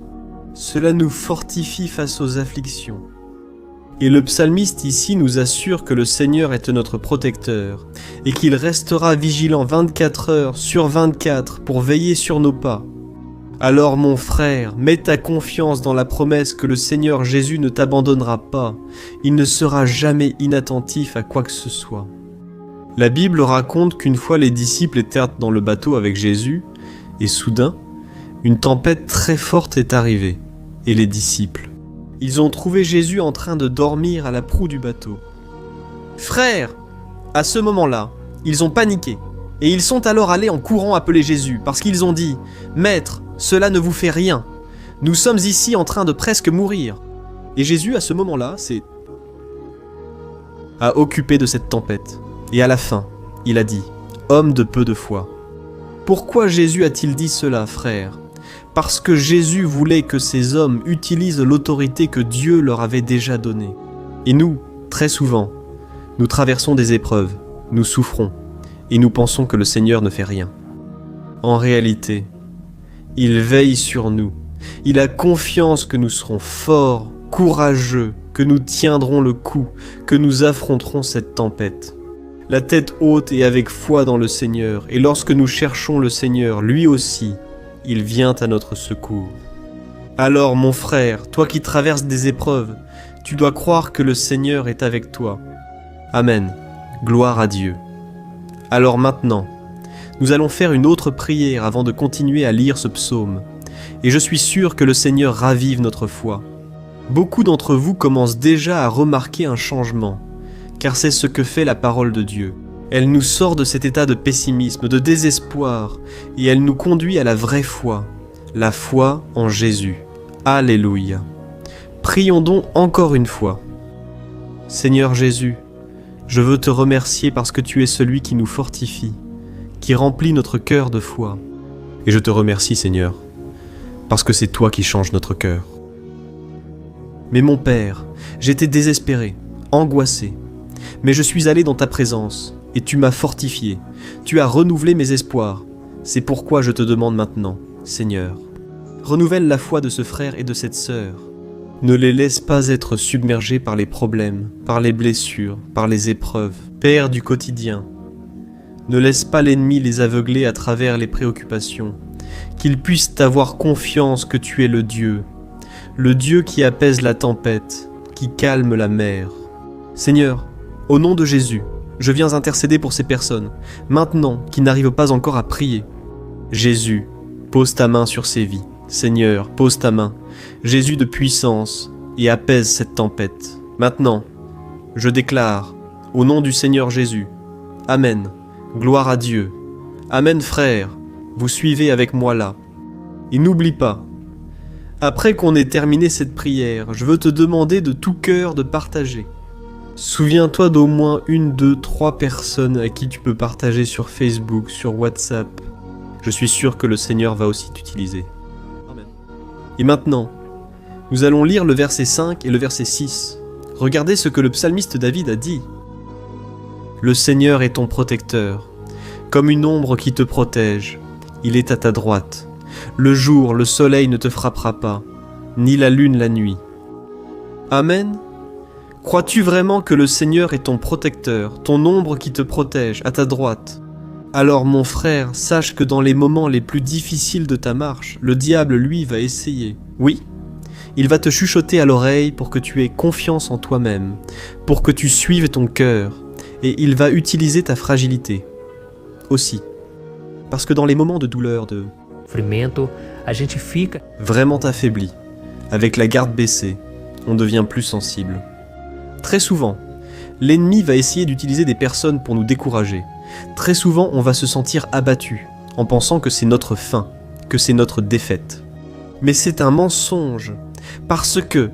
cela nous fortifie face aux afflictions. Et le psalmiste ici nous assure que le Seigneur est notre protecteur et qu'il restera vigilant 24 heures sur 24 pour veiller sur nos pas. Alors mon frère, mets ta confiance dans la promesse que le Seigneur Jésus ne t'abandonnera pas. Il ne sera jamais inattentif à quoi que ce soit. La Bible raconte qu'une fois les disciples étaient dans le bateau avec Jésus, et soudain, une tempête très forte est arrivée. Et les disciples, ils ont trouvé Jésus en train de dormir à la proue du bateau. Frères, à ce moment-là, ils ont paniqué, et ils sont alors allés en courant appeler Jésus, parce qu'ils ont dit « Maître, cela ne vous fait rien. Nous sommes ici en train de presque mourir. » Et Jésus, à ce moment-là, a occupé de cette tempête. Et à la fin, il a dit « Homme de peu de foi. » Pourquoi Jésus a-t-il dit cela, frères ? Parce que Jésus voulait que ces hommes utilisent l'autorité que Dieu leur avait déjà donnée. Et nous, très souvent, nous traversons des épreuves, nous souffrons, et nous pensons que le Seigneur ne fait rien. En réalité, il veille sur nous. Il a confiance que nous serons forts, courageux, que nous tiendrons le coup, que nous affronterons cette tempête. La tête haute et avec foi dans le Seigneur, et lorsque nous cherchons le Seigneur, lui aussi, il vient à notre secours. Alors, mon frère, toi qui traverses des épreuves, tu dois croire que le Seigneur est avec toi. Amen. Gloire à Dieu. Alors maintenant, nous allons faire une autre prière avant de continuer à lire ce psaume. Et je suis sûr que le Seigneur ravive notre foi. Beaucoup d'entre vous commencent déjà à remarquer un changement, car c'est ce que fait la parole de Dieu. Elle nous sort de cet état de pessimisme, de désespoir, et elle nous conduit à la vraie foi, la foi en Jésus. Alléluia. Prions donc encore une fois. Seigneur Jésus, je veux te remercier parce que tu es celui qui nous fortifie, qui remplit notre cœur de foi. Et je te remercie, Seigneur, parce que c'est toi qui changes notre cœur. Mais mon Père, j'étais désespéré, angoissé, mais je suis allé dans ta présence, et tu m'as fortifié, tu as renouvelé mes espoirs. C'est pourquoi je te demande maintenant, Seigneur, renouvelle la foi de ce frère et de cette sœur. Ne les laisse pas être submergés par les problèmes, par les blessures, par les épreuves. Père du quotidien, ne laisse pas l'ennemi les aveugler à travers les préoccupations, qu'ils puissent avoir confiance que tu es le Dieu qui apaise la tempête, qui calme la mer. Seigneur, au nom de Jésus, je viens intercéder pour ces personnes, maintenant qui n'arrivent pas encore à prier. Jésus, pose ta main sur ces vies. Seigneur, pose ta main, Jésus de puissance, et apaise cette tempête. Maintenant, je déclare, au nom du Seigneur Jésus, Amen, gloire à Dieu. Amen frère, vous suivez avec moi là. Et n'oublie pas, après qu'on ait terminé cette prière, je veux te demander de tout cœur de partager. Souviens-toi d'au moins 1, 2, 3 personnes à qui tu peux partager sur Facebook, sur WhatsApp. Je suis sûr que le Seigneur va aussi t'utiliser. Amen. Et maintenant, nous allons lire le verset 5 et le verset 6. Regardez ce que le psalmiste David a dit. Le Seigneur est ton protecteur, comme une ombre qui te protège. Il est à ta droite. Le jour, le soleil ne te frappera pas, ni la lune la nuit. Amen. Crois-tu vraiment que le Seigneur est ton protecteur, ton ombre qui te protège, à ta droite ? Alors mon frère, sache que dans les moments les plus difficiles de ta marche, le diable, lui, va essayer. Oui, il va te chuchoter à l'oreille pour que tu aies confiance en toi-même, pour que tu suives ton cœur, et il va utiliser ta fragilité. Aussi, parce que dans les moments de douleur, de sofrimento, a gente fica vraiment affaibli, avec la garde baissée, on devient plus sensible. Très souvent, l'ennemi va essayer d'utiliser des personnes pour nous décourager. Très souvent, on va se sentir abattu, en pensant que c'est notre fin, que c'est notre défaite. Mais c'est un mensonge, parce que,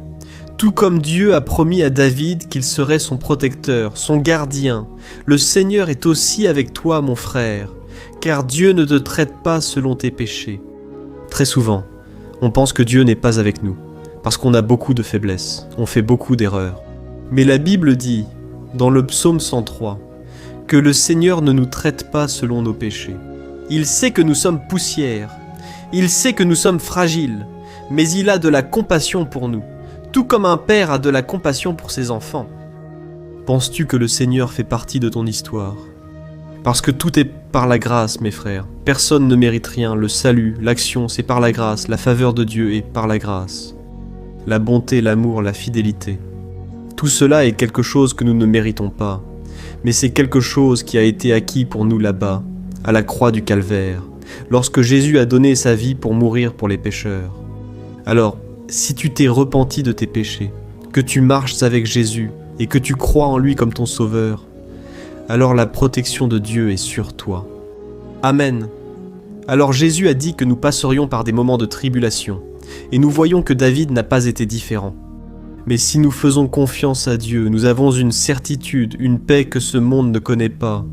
tout comme Dieu a promis à David qu'il serait son protecteur, son gardien, le Seigneur est aussi avec toi, mon frère, car Dieu ne te traite pas selon tes péchés. Très souvent, on pense que Dieu n'est pas avec nous, parce qu'on a beaucoup de faiblesses, on fait beaucoup d'erreurs. Mais la Bible dit, dans le psaume 103, que le Seigneur ne nous traite pas selon nos péchés. Il sait que nous sommes poussière, il sait que nous sommes fragiles, mais il a de la compassion pour nous, tout comme un père a de la compassion pour ses enfants. Penses-tu que le Seigneur fait partie de ton histoire ? Parce que tout est par la grâce, mes frères. Personne ne mérite rien. Le salut, l'action, c'est par la grâce. La faveur de Dieu est par la grâce. La bonté, l'amour, la fidélité. Tout cela est quelque chose que nous ne méritons pas. Mais c'est quelque chose qui a été acquis pour nous là-bas, à la croix du Calvaire, lorsque Jésus a donné sa vie pour mourir pour les pécheurs. Alors, si tu t'es repenti de tes péchés, que tu marches avec Jésus et que tu crois en lui comme ton sauveur, alors la protection de Dieu est sur toi. Amen. Alors Jésus a dit que nous passerions par des moments de tribulation, et nous voyons que David n'a pas été différent. Mais si nous faisons confiance à Dieu, nous avons une certitude, une paix que ce monde ne connaît pas,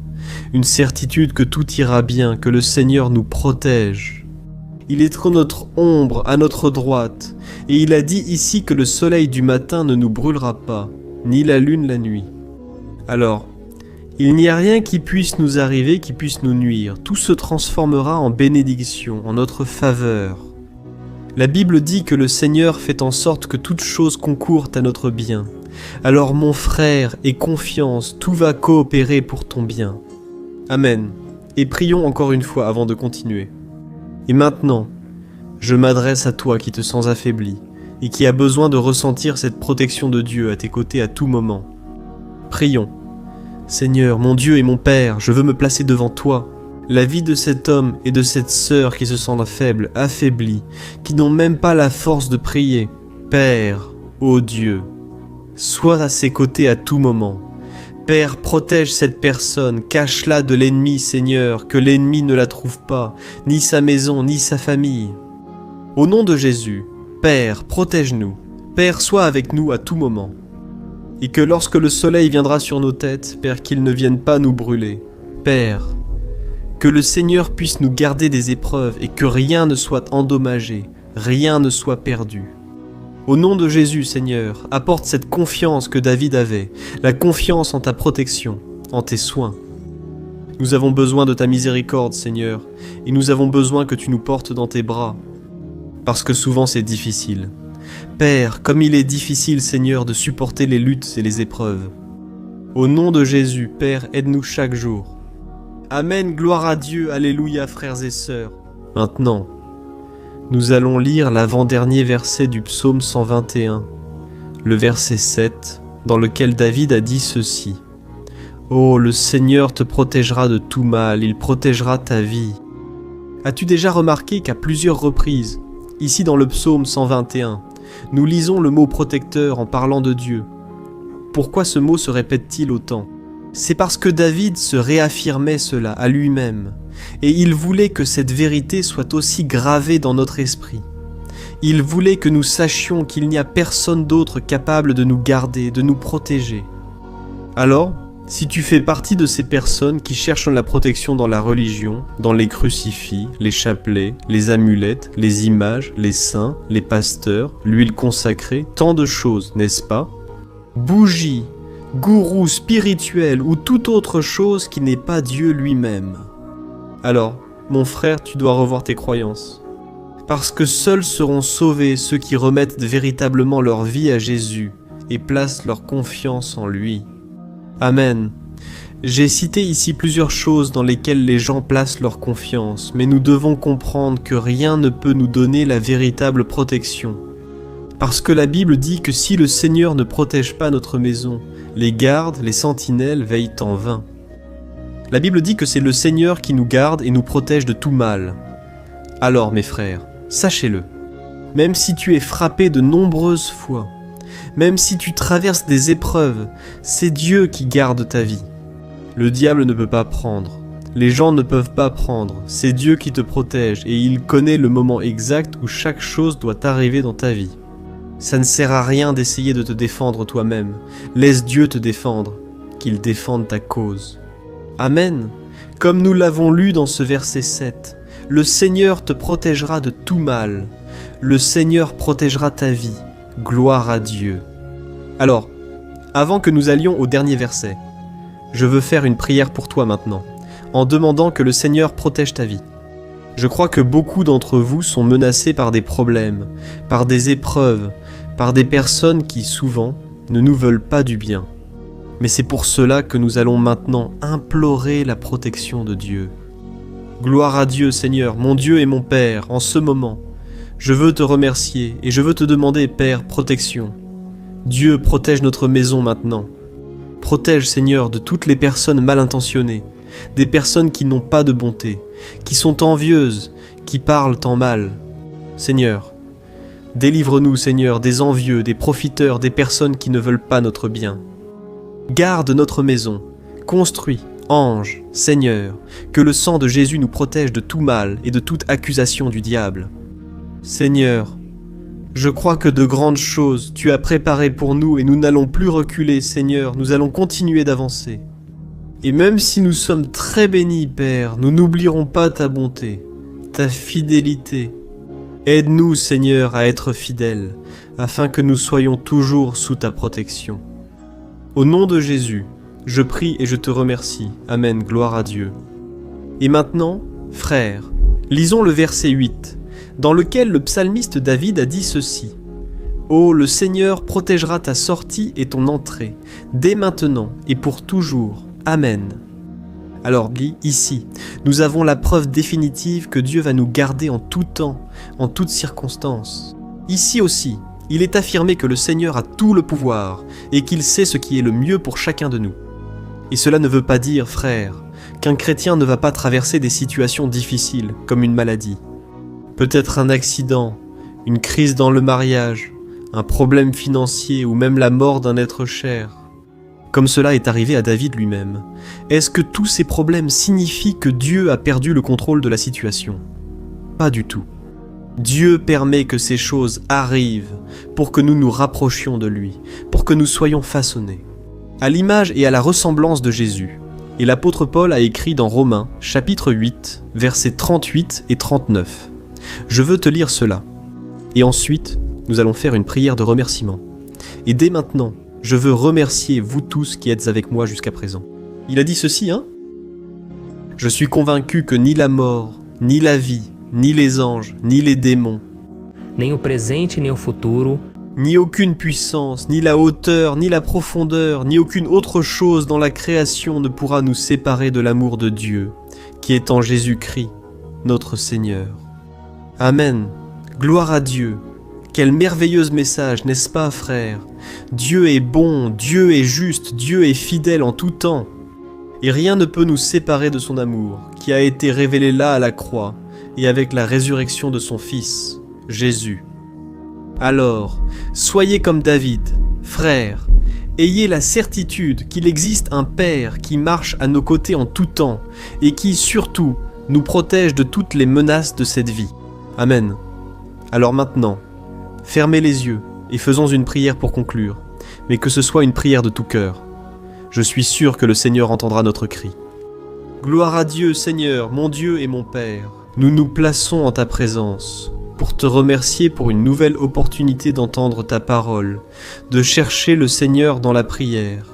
une certitude que tout ira bien, que le Seigneur nous protège. Il est notre ombre à notre droite, et il a dit ici que le soleil du matin ne nous brûlera pas, ni la lune la nuit. Alors, il n'y a rien qui puisse nous arriver, qui puisse nous nuire. Tout se transformera en bénédiction, en notre faveur. La Bible dit que le Seigneur fait en sorte que toute chose concourt à notre bien. Alors mon frère, aie confiance, tout va coopérer pour ton bien. Amen. Et prions encore une fois avant de continuer. Et maintenant, je m'adresse à toi qui te sens affaibli et qui a besoin de ressentir cette protection de Dieu à tes côtés à tout moment. Prions. Seigneur, mon Dieu et mon Père, je veux me placer devant toi. La vie de cet homme et de cette sœur qui se sentent faibles, affaiblis, qui n'ont même pas la force de prier. Père, ô Dieu, sois à ses côtés à tout moment. Père, protège cette personne, cache-la de l'ennemi, Seigneur, que l'ennemi ne la trouve pas, ni sa maison, ni sa famille. Au nom de Jésus, Père, protège-nous. Père, sois avec nous à tout moment. Et que lorsque le soleil viendra sur nos têtes, Père, qu'il ne vienne pas nous brûler. Père, que le Seigneur puisse nous garder des épreuves et que rien ne soit endommagé, rien ne soit perdu. Au nom de Jésus, Seigneur, apporte cette confiance que David avait, la confiance en ta protection, en tes soins. Nous avons besoin de ta miséricorde, Seigneur, et nous avons besoin que tu nous portes dans tes bras, parce que souvent c'est difficile. Père, comme il est difficile, Seigneur, de supporter les luttes et les épreuves. Au nom de Jésus, Père, aide-nous chaque jour. Amen, gloire à Dieu, alléluia, frères et sœurs. Maintenant, nous allons lire l'avant-dernier verset du psaume 121, le verset 7, dans lequel David a dit ceci. « Oh, le Seigneur te protégera de tout mal, il protégera ta vie. » As-tu déjà remarqué qu'à plusieurs reprises, ici dans le psaume 121, nous lisons le mot protecteur en parlant de Dieu? Pourquoi ce mot se répète-t-il autant? C'est parce que David se réaffirmait cela à lui-même, et il voulait que cette vérité soit aussi gravée dans notre esprit. Il voulait que nous sachions qu'il n'y a personne d'autre capable de nous garder, de nous protéger. Alors, si tu fais partie de ces personnes qui cherchent la protection dans la religion, dans les crucifix, les chapelets, les amulettes, les images, les saints, les pasteurs, l'huile consacrée, tant de choses, n'est-ce pas? Bougies, gourou spirituel ou toute autre chose qui n'est pas Dieu lui-même. Alors, mon frère, tu dois revoir tes croyances. Parce que seuls seront sauvés ceux qui remettent véritablement leur vie à Jésus et placent leur confiance en lui. Amen. J'ai cité ici plusieurs choses dans lesquelles les gens placent leur confiance, mais nous devons comprendre que rien ne peut nous donner la véritable protection. Parce que la Bible dit que si le Seigneur ne protège pas notre maison, les gardes, les sentinelles veillent en vain. La Bible dit que c'est le Seigneur qui nous garde et nous protège de tout mal. Alors, mes frères, sachez-le, même si tu es frappé de nombreuses fois, même si tu traverses des épreuves, c'est Dieu qui garde ta vie. Le diable ne peut pas prendre, les gens ne peuvent pas prendre, c'est Dieu qui te protège et il connaît le moment exact où chaque chose doit arriver dans ta vie. Ça ne sert à rien d'essayer de te défendre toi-même. Laisse Dieu te défendre, qu'il défende ta cause. Amen. Comme nous l'avons lu dans ce verset 7, le Seigneur te protégera de tout mal. Le Seigneur protégera ta vie. Gloire à Dieu. Alors, avant que nous allions au dernier verset, je veux faire une prière pour toi maintenant, en demandant que le Seigneur protège ta vie. Je crois que beaucoup d'entre vous sont menacés par des problèmes, par des épreuves, par des personnes qui, souvent, ne nous veulent pas du bien. Mais c'est pour cela que nous allons maintenant implorer la protection de Dieu. Gloire à Dieu, Seigneur, mon Dieu et mon Père, en ce moment. Je veux te remercier et je veux te demander, Père, protection. Dieu, protège notre maison maintenant. Protège, Seigneur, de toutes les personnes mal intentionnées, des personnes qui n'ont pas de bonté, qui sont envieuses, qui parlent en mal. Seigneur, délivre-nous, Seigneur, des envieux, des profiteurs, des personnes qui ne veulent pas notre bien. Garde notre maison, construis, ange, Seigneur, que le sang de Jésus nous protège de tout mal et de toute accusation du diable. Seigneur, je crois que de grandes choses tu as préparées pour nous et nous n'allons plus reculer, Seigneur, nous allons continuer d'avancer. Et même si nous sommes très bénis, Père, nous n'oublierons pas ta bonté, ta fidélité. Aide-nous, Seigneur, à être fidèles, afin que nous soyons toujours sous ta protection. Au nom de Jésus, je prie et je te remercie. Amen, gloire à Dieu. Et maintenant, frères, lisons le verset 8, dans lequel le psalmiste David a dit ceci. « Ô, le Seigneur protégera ta sortie et ton entrée, dès maintenant et pour toujours. Amen. » Alors, ici, nous avons la preuve définitive que Dieu va nous garder en tout temps, en toutes circonstances. Ici aussi, il est affirmé que le Seigneur a tout le pouvoir et qu'il sait ce qui est le mieux pour chacun de nous. Et cela ne veut pas dire, frère, qu'un chrétien ne va pas traverser des situations difficiles, comme une maladie. Peut-être un accident, une crise dans le mariage, un problème financier ou même la mort d'un être cher. Comme cela est arrivé à David lui-même. Est-ce que tous ces problèmes signifient que Dieu a perdu le contrôle de la situation? Pas du tout. Dieu permet que ces choses arrivent pour que nous nous rapprochions de lui, pour que nous soyons façonnés, à l'image et à la ressemblance de Jésus. Et l'apôtre Paul a écrit dans Romains, chapitre 8, versets 38 et 39. Je veux te lire cela. Et ensuite, nous allons faire une prière de remerciement. Et dès maintenant, je veux remercier vous tous qui êtes avec moi jusqu'à présent. Il a dit ceci, hein? Je suis convaincu que ni la mort, ni la vie, ni les anges, ni les démons, Nem o presente, nem o futuro, ni aucune puissance, ni la hauteur, ni la profondeur, ni aucune autre chose dans la création ne pourra nous séparer de l'amour de Dieu, qui est en Jésus-Christ, notre Seigneur. Amen. Gloire à Dieu. Quel merveilleux message, n'est-ce pas, frère? Dieu est bon, Dieu est juste, Dieu est fidèle en tout temps. Et rien ne peut nous séparer de son amour, qui a été révélé là à la croix, et avec la résurrection de son Fils, Jésus. Alors, soyez comme David, frères, ayez la certitude qu'il existe un Père qui marche à nos côtés en tout temps, et qui, surtout, nous protège de toutes les menaces de cette vie. Amen. Alors maintenant, fermez les yeux et faisons une prière pour conclure, mais que ce soit une prière de tout cœur. Je suis sûr que le Seigneur entendra notre cri. Gloire à Dieu, Seigneur, mon Dieu et mon Père. Nous nous plaçons en ta présence pour te remercier pour une nouvelle opportunité d'entendre ta parole, de chercher le Seigneur dans la prière.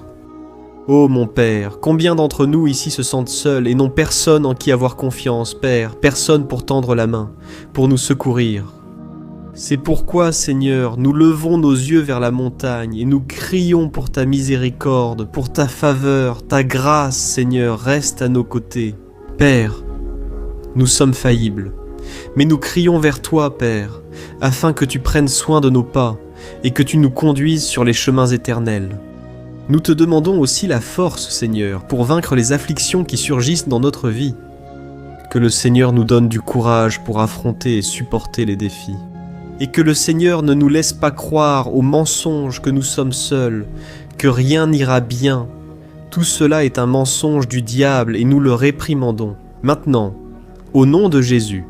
Ô mon Père, combien d'entre nous ici se sentent seuls et n'ont personne en qui avoir confiance, Père, personne pour tendre la main, pour nous secourir. C'est pourquoi, Seigneur, nous levons nos yeux vers la montagne et nous crions pour ta miséricorde, pour ta faveur, ta grâce, Seigneur, reste à nos côtés. Père, nous sommes faillibles, mais nous crions vers toi, Père, afin que tu prennes soin de nos pas et que tu nous conduises sur les chemins éternels. Nous te demandons aussi la force, Seigneur, pour vaincre les afflictions qui surgissent dans notre vie. Que le Seigneur nous donne du courage pour affronter et supporter les défis. Et que le Seigneur ne nous laisse pas croire aux mensonges que nous sommes seuls, que rien n'ira bien. Tout cela est un mensonge du diable et nous le réprimandons. Maintenant, au nom de Jésus,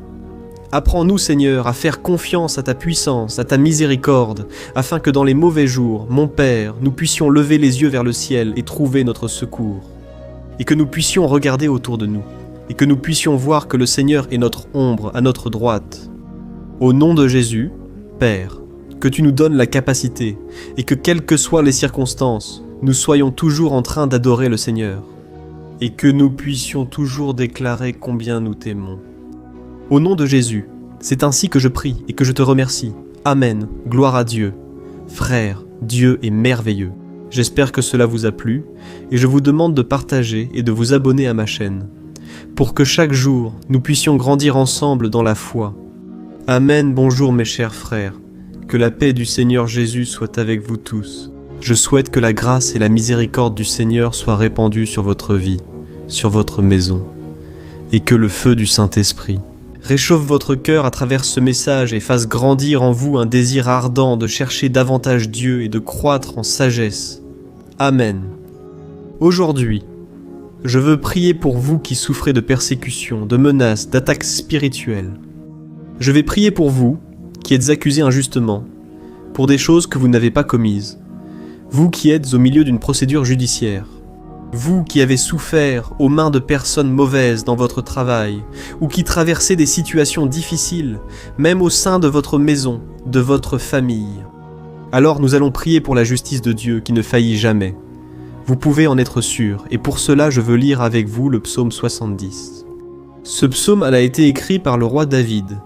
apprends-nous, Seigneur, à faire confiance à ta puissance, à ta miséricorde, afin que dans les mauvais jours, mon Père, nous puissions lever les yeux vers le ciel et trouver notre secours. Et que nous puissions regarder autour de nous, et que nous puissions voir que le Seigneur est notre ombre à notre droite. Au nom de Jésus, Père, que tu nous donnes la capacité, et que quelles que soient les circonstances, nous soyons toujours en train d'adorer le Seigneur, et que nous puissions toujours déclarer combien nous t'aimons. Au nom de Jésus, c'est ainsi que je prie et que je te remercie. Amen, gloire à Dieu. Frère, Dieu est merveilleux. J'espère que cela vous a plu, et je vous demande de partager et de vous abonner à ma chaîne, pour que chaque jour, nous puissions grandir ensemble dans la foi. Amen, bonjour mes chers frères, que la paix du Seigneur Jésus soit avec vous tous. Je souhaite que la grâce et la miséricorde du Seigneur soient répandues sur votre vie, sur votre maison, et que le feu du Saint-Esprit réchauffe votre cœur à travers ce message et fasse grandir en vous un désir ardent de chercher davantage Dieu et de croître en sagesse. Amen. Aujourd'hui, je veux prier pour vous qui souffrez de persécutions, de menaces, d'attaques spirituelles. Je vais prier pour vous qui êtes accusés injustement, pour des choses que vous n'avez pas commises. Vous qui êtes au milieu d'une procédure judiciaire. Vous qui avez souffert aux mains de personnes mauvaises dans votre travail, ou qui traversez des situations difficiles, même au sein de votre maison, de votre famille. Alors nous allons prier pour la justice de Dieu qui ne faillit jamais. Vous pouvez en être sûr, et pour cela je veux lire avec vous le psaume 70. Ce psaume a été écrit par le roi David,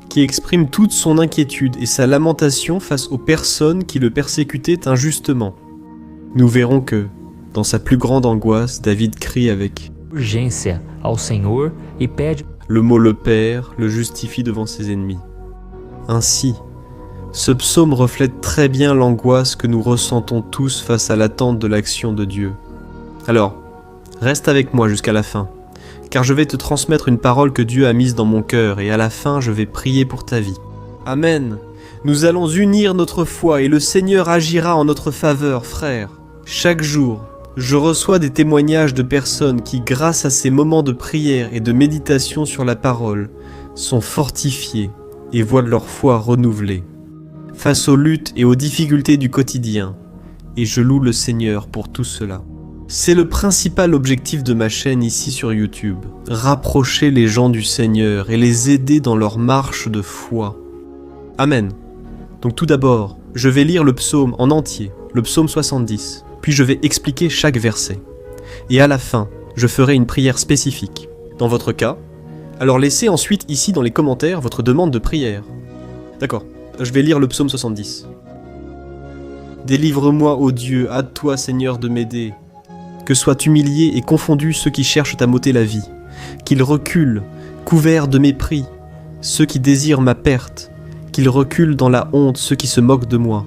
qui exprime toute son inquiétude et sa lamentation face aux personnes qui le persécutaient injustement. Nous verrons que, dans sa plus grande angoisse, David crie avec urgência ao Senhor e pede. Le mot le Père le justifie devant ses ennemis. Ainsi, ce psaume reflète très bien l'angoisse que nous ressentons tous face à l'attente de l'action de Dieu. Alors, reste avec moi jusqu'à la fin, car je vais te transmettre une parole que Dieu a mise dans mon cœur et à la fin je vais prier pour ta vie. Amen. Nous allons unir notre foi et le Seigneur agira en notre faveur, frères. Chaque jour, je reçois des témoignages de personnes qui, grâce à ces moments de prière et de méditation sur la parole, sont fortifiées et voient leur foi renouvelée face aux luttes et aux difficultés du quotidien, et je loue le Seigneur pour tout cela. C'est le principal objectif de ma chaîne ici sur YouTube, rapprocher les gens du Seigneur et les aider dans leur marche de foi. Amen. Donc tout d'abord, je vais lire le psaume en entier, le psaume 70, puis je vais expliquer chaque verset. Et à la fin, je ferai une prière spécifique. Dans votre cas, alors laissez ensuite ici dans les commentaires votre demande de prière. D'accord, je vais lire le psaume 70. Délivre-moi, ô Dieu, hâte-toi, Seigneur, de m'aider. Que soient humiliés et confondus ceux qui cherchent à m'ôter la vie. Qu'ils reculent, couverts de mépris, ceux qui désirent ma perte. Qu'ils reculent dans la honte ceux qui se moquent de moi.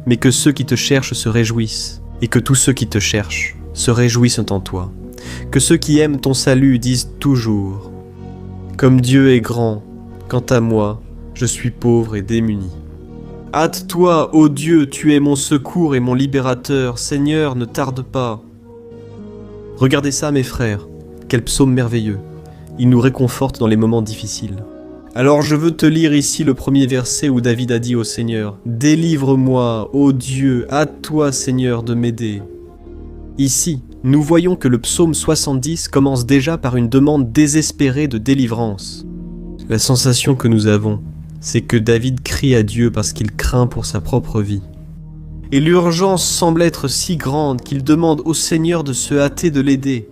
Mais que ceux qui te cherchent se réjouissent, et que tous ceux qui te cherchent se réjouissent en toi. Que ceux qui aiment ton salut disent toujours « Comme Dieu est grand, quant à moi, je suis pauvre et démuni. » Hâte-toi, ô Dieu, tu es mon secours et mon libérateur, Seigneur, ne tarde pas. Regardez ça, mes frères, quel psaume merveilleux. Il nous réconforte dans les moments difficiles. Alors je veux te lire ici le premier verset où David a dit au Seigneur « Délivre-moi, ô Dieu, hâte-toi, Seigneur, de m'aider. » Ici, nous voyons que le psaume 70 commence déjà par une demande désespérée de délivrance. La sensation que nous avons, c'est que David crie à Dieu parce qu'il craint pour sa propre vie. Et l'urgence semble être si grande qu'il demande au Seigneur de se hâter de l'aider.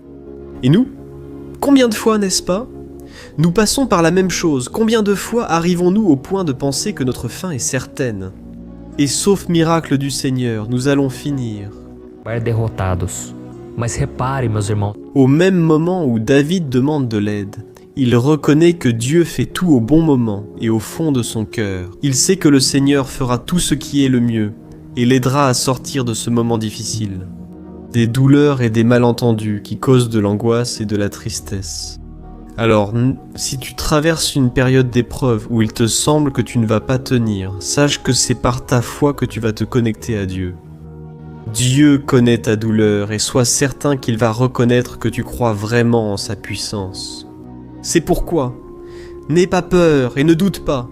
Et nous ? Combien de fois, n'est-ce pas ? Nous passons par la même chose. Combien de fois arrivons-nous au point de penser que notre fin est certaine ? Et sauf miracle du Seigneur, nous allons finir Derrotados. Mas repare, meus irmãos. Au même moment où David demande de l'aide, il reconnaît que Dieu fait tout au bon moment et au fond de son cœur. Il sait que le Seigneur fera tout ce qui est le mieux et l'aidera à sortir de ce moment difficile. Des douleurs et des malentendus qui causent de l'angoisse et de la tristesse. Alors, si tu traverses une période d'épreuve où il te semble que tu ne vas pas tenir, sache que c'est par ta foi que tu vas te connecter à Dieu. Dieu connaît ta douleur et sois certain qu'il va reconnaître que tu crois vraiment en sa puissance. C'est pourquoi, n'aie pas peur et ne doute pas.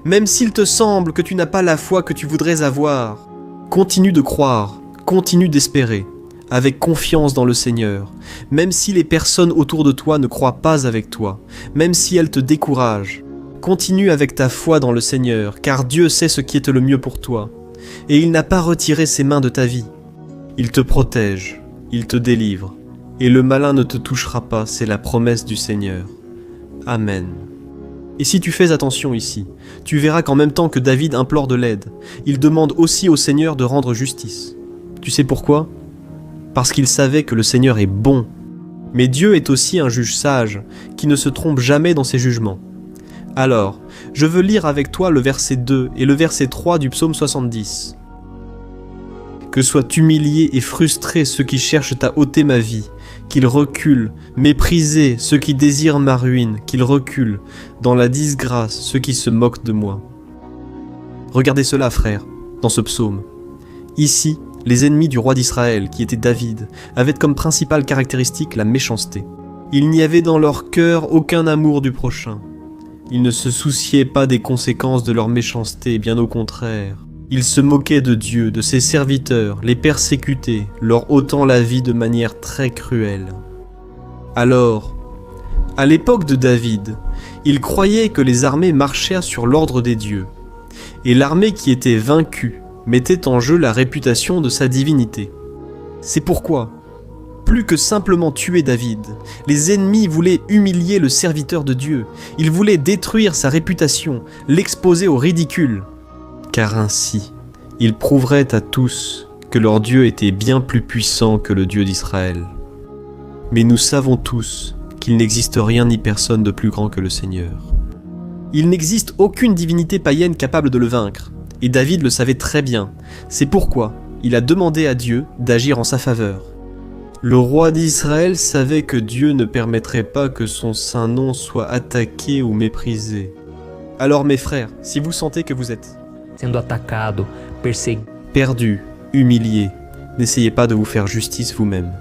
Même s'il te semble que tu n'as pas la foi que tu voudrais avoir, continue de croire, continue d'espérer, avec confiance dans le Seigneur, même si les personnes autour de toi ne croient pas avec toi, même si elles te découragent. Continue avec ta foi dans le Seigneur, car Dieu sait ce qui est le mieux pour toi, et il n'a pas retiré ses mains de ta vie. Il te protège, il te délivre, et le malin ne te touchera pas, c'est la promesse du Seigneur. Amen. Et si tu fais attention ici, tu verras qu'en même temps que David implore de l'aide, il demande aussi au Seigneur de rendre justice. Tu sais pourquoi? Parce qu'il savait que le Seigneur est bon. Mais Dieu est aussi un juge sage, qui ne se trompe jamais dans ses jugements. Alors, je veux lire avec toi le verset 2 et le verset 3 du psaume 70. Que soient humiliés et frustrés ceux qui cherchent à ôter ma vie, qu'ils reculent, méprisés ceux qui désirent ma ruine, qu'ils reculent, dans la disgrâce ceux qui se moquent de moi. Regardez cela, frères, dans ce psaume. Ici, les ennemis du roi d'Israël, qui était David, avaient comme principale caractéristique la méchanceté. Il n'y avait dans leur cœur aucun amour du prochain. Ils ne se souciaient pas des conséquences de leur méchanceté, bien au contraire. Ils se moquaient de Dieu, de ses serviteurs, les persécutaient, leur ôtant la vie de manière très cruelle. Alors, à l'époque de David, ils croyaient que les armées marchaient sur l'ordre des dieux, et l'armée qui était vaincue mettait en jeu la réputation de sa divinité. C'est pourquoi, plus que simplement tuer David, les ennemis voulaient humilier le serviteur de Dieu, ils voulaient détruire sa réputation, l'exposer au ridicule, car ainsi, ils prouveraient à tous que leur Dieu était bien plus puissant que le Dieu d'Israël. Mais nous savons tous qu'il n'existe rien ni personne de plus grand que le Seigneur. Il n'existe aucune divinité païenne capable de le vaincre, et David le savait très bien. C'est pourquoi il a demandé à Dieu d'agir en sa faveur. Le roi d'Israël savait que Dieu ne permettrait pas que son saint nom soit attaqué ou méprisé. Alors mes frères, si vous sentez que vous êtes sendo atacado, perseguido, perdu, humilié, n'essayez pas de vous faire justice vous-même.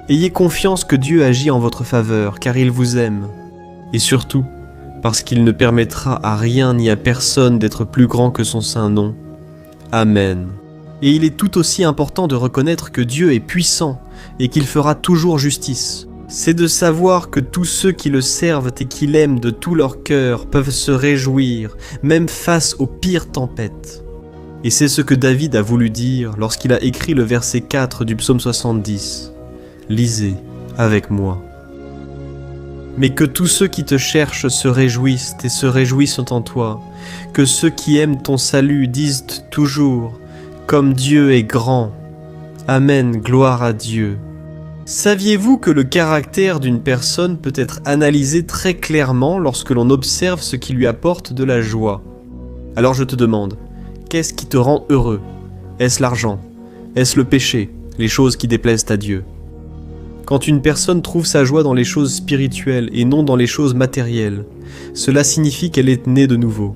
Ayez confiance que Dieu agit en votre faveur, car il vous aime. Et surtout, parce qu'il ne permettra à rien ni à personne d'être plus grand que son saint nom. Amen. Et il est tout aussi important de reconnaître que Dieu est puissant et qu'il fera toujours justice. C'est de savoir que tous ceux qui le servent et qui l'aiment de tout leur cœur peuvent se réjouir, même face aux pires tempêtes. Et c'est ce que David a voulu dire lorsqu'il a écrit le verset 4 du psaume 70. Lisez avec moi. Mais que tous ceux qui te cherchent se réjouissent et se réjouissent en toi, que ceux qui aiment ton salut disent toujours « Comme Dieu est grand ». Amen, gloire à Dieu. Saviez-vous que le caractère d'une personne peut être analysé très clairement lorsque l'on observe ce qui lui apporte de la joie? Alors je te demande, qu'est-ce qui te rend heureux? Est-ce l'argent? Est-ce le péché, les choses qui déplaisent à Dieu? Quand une personne trouve sa joie dans les choses spirituelles et non dans les choses matérielles, cela signifie qu'elle est née de nouveau.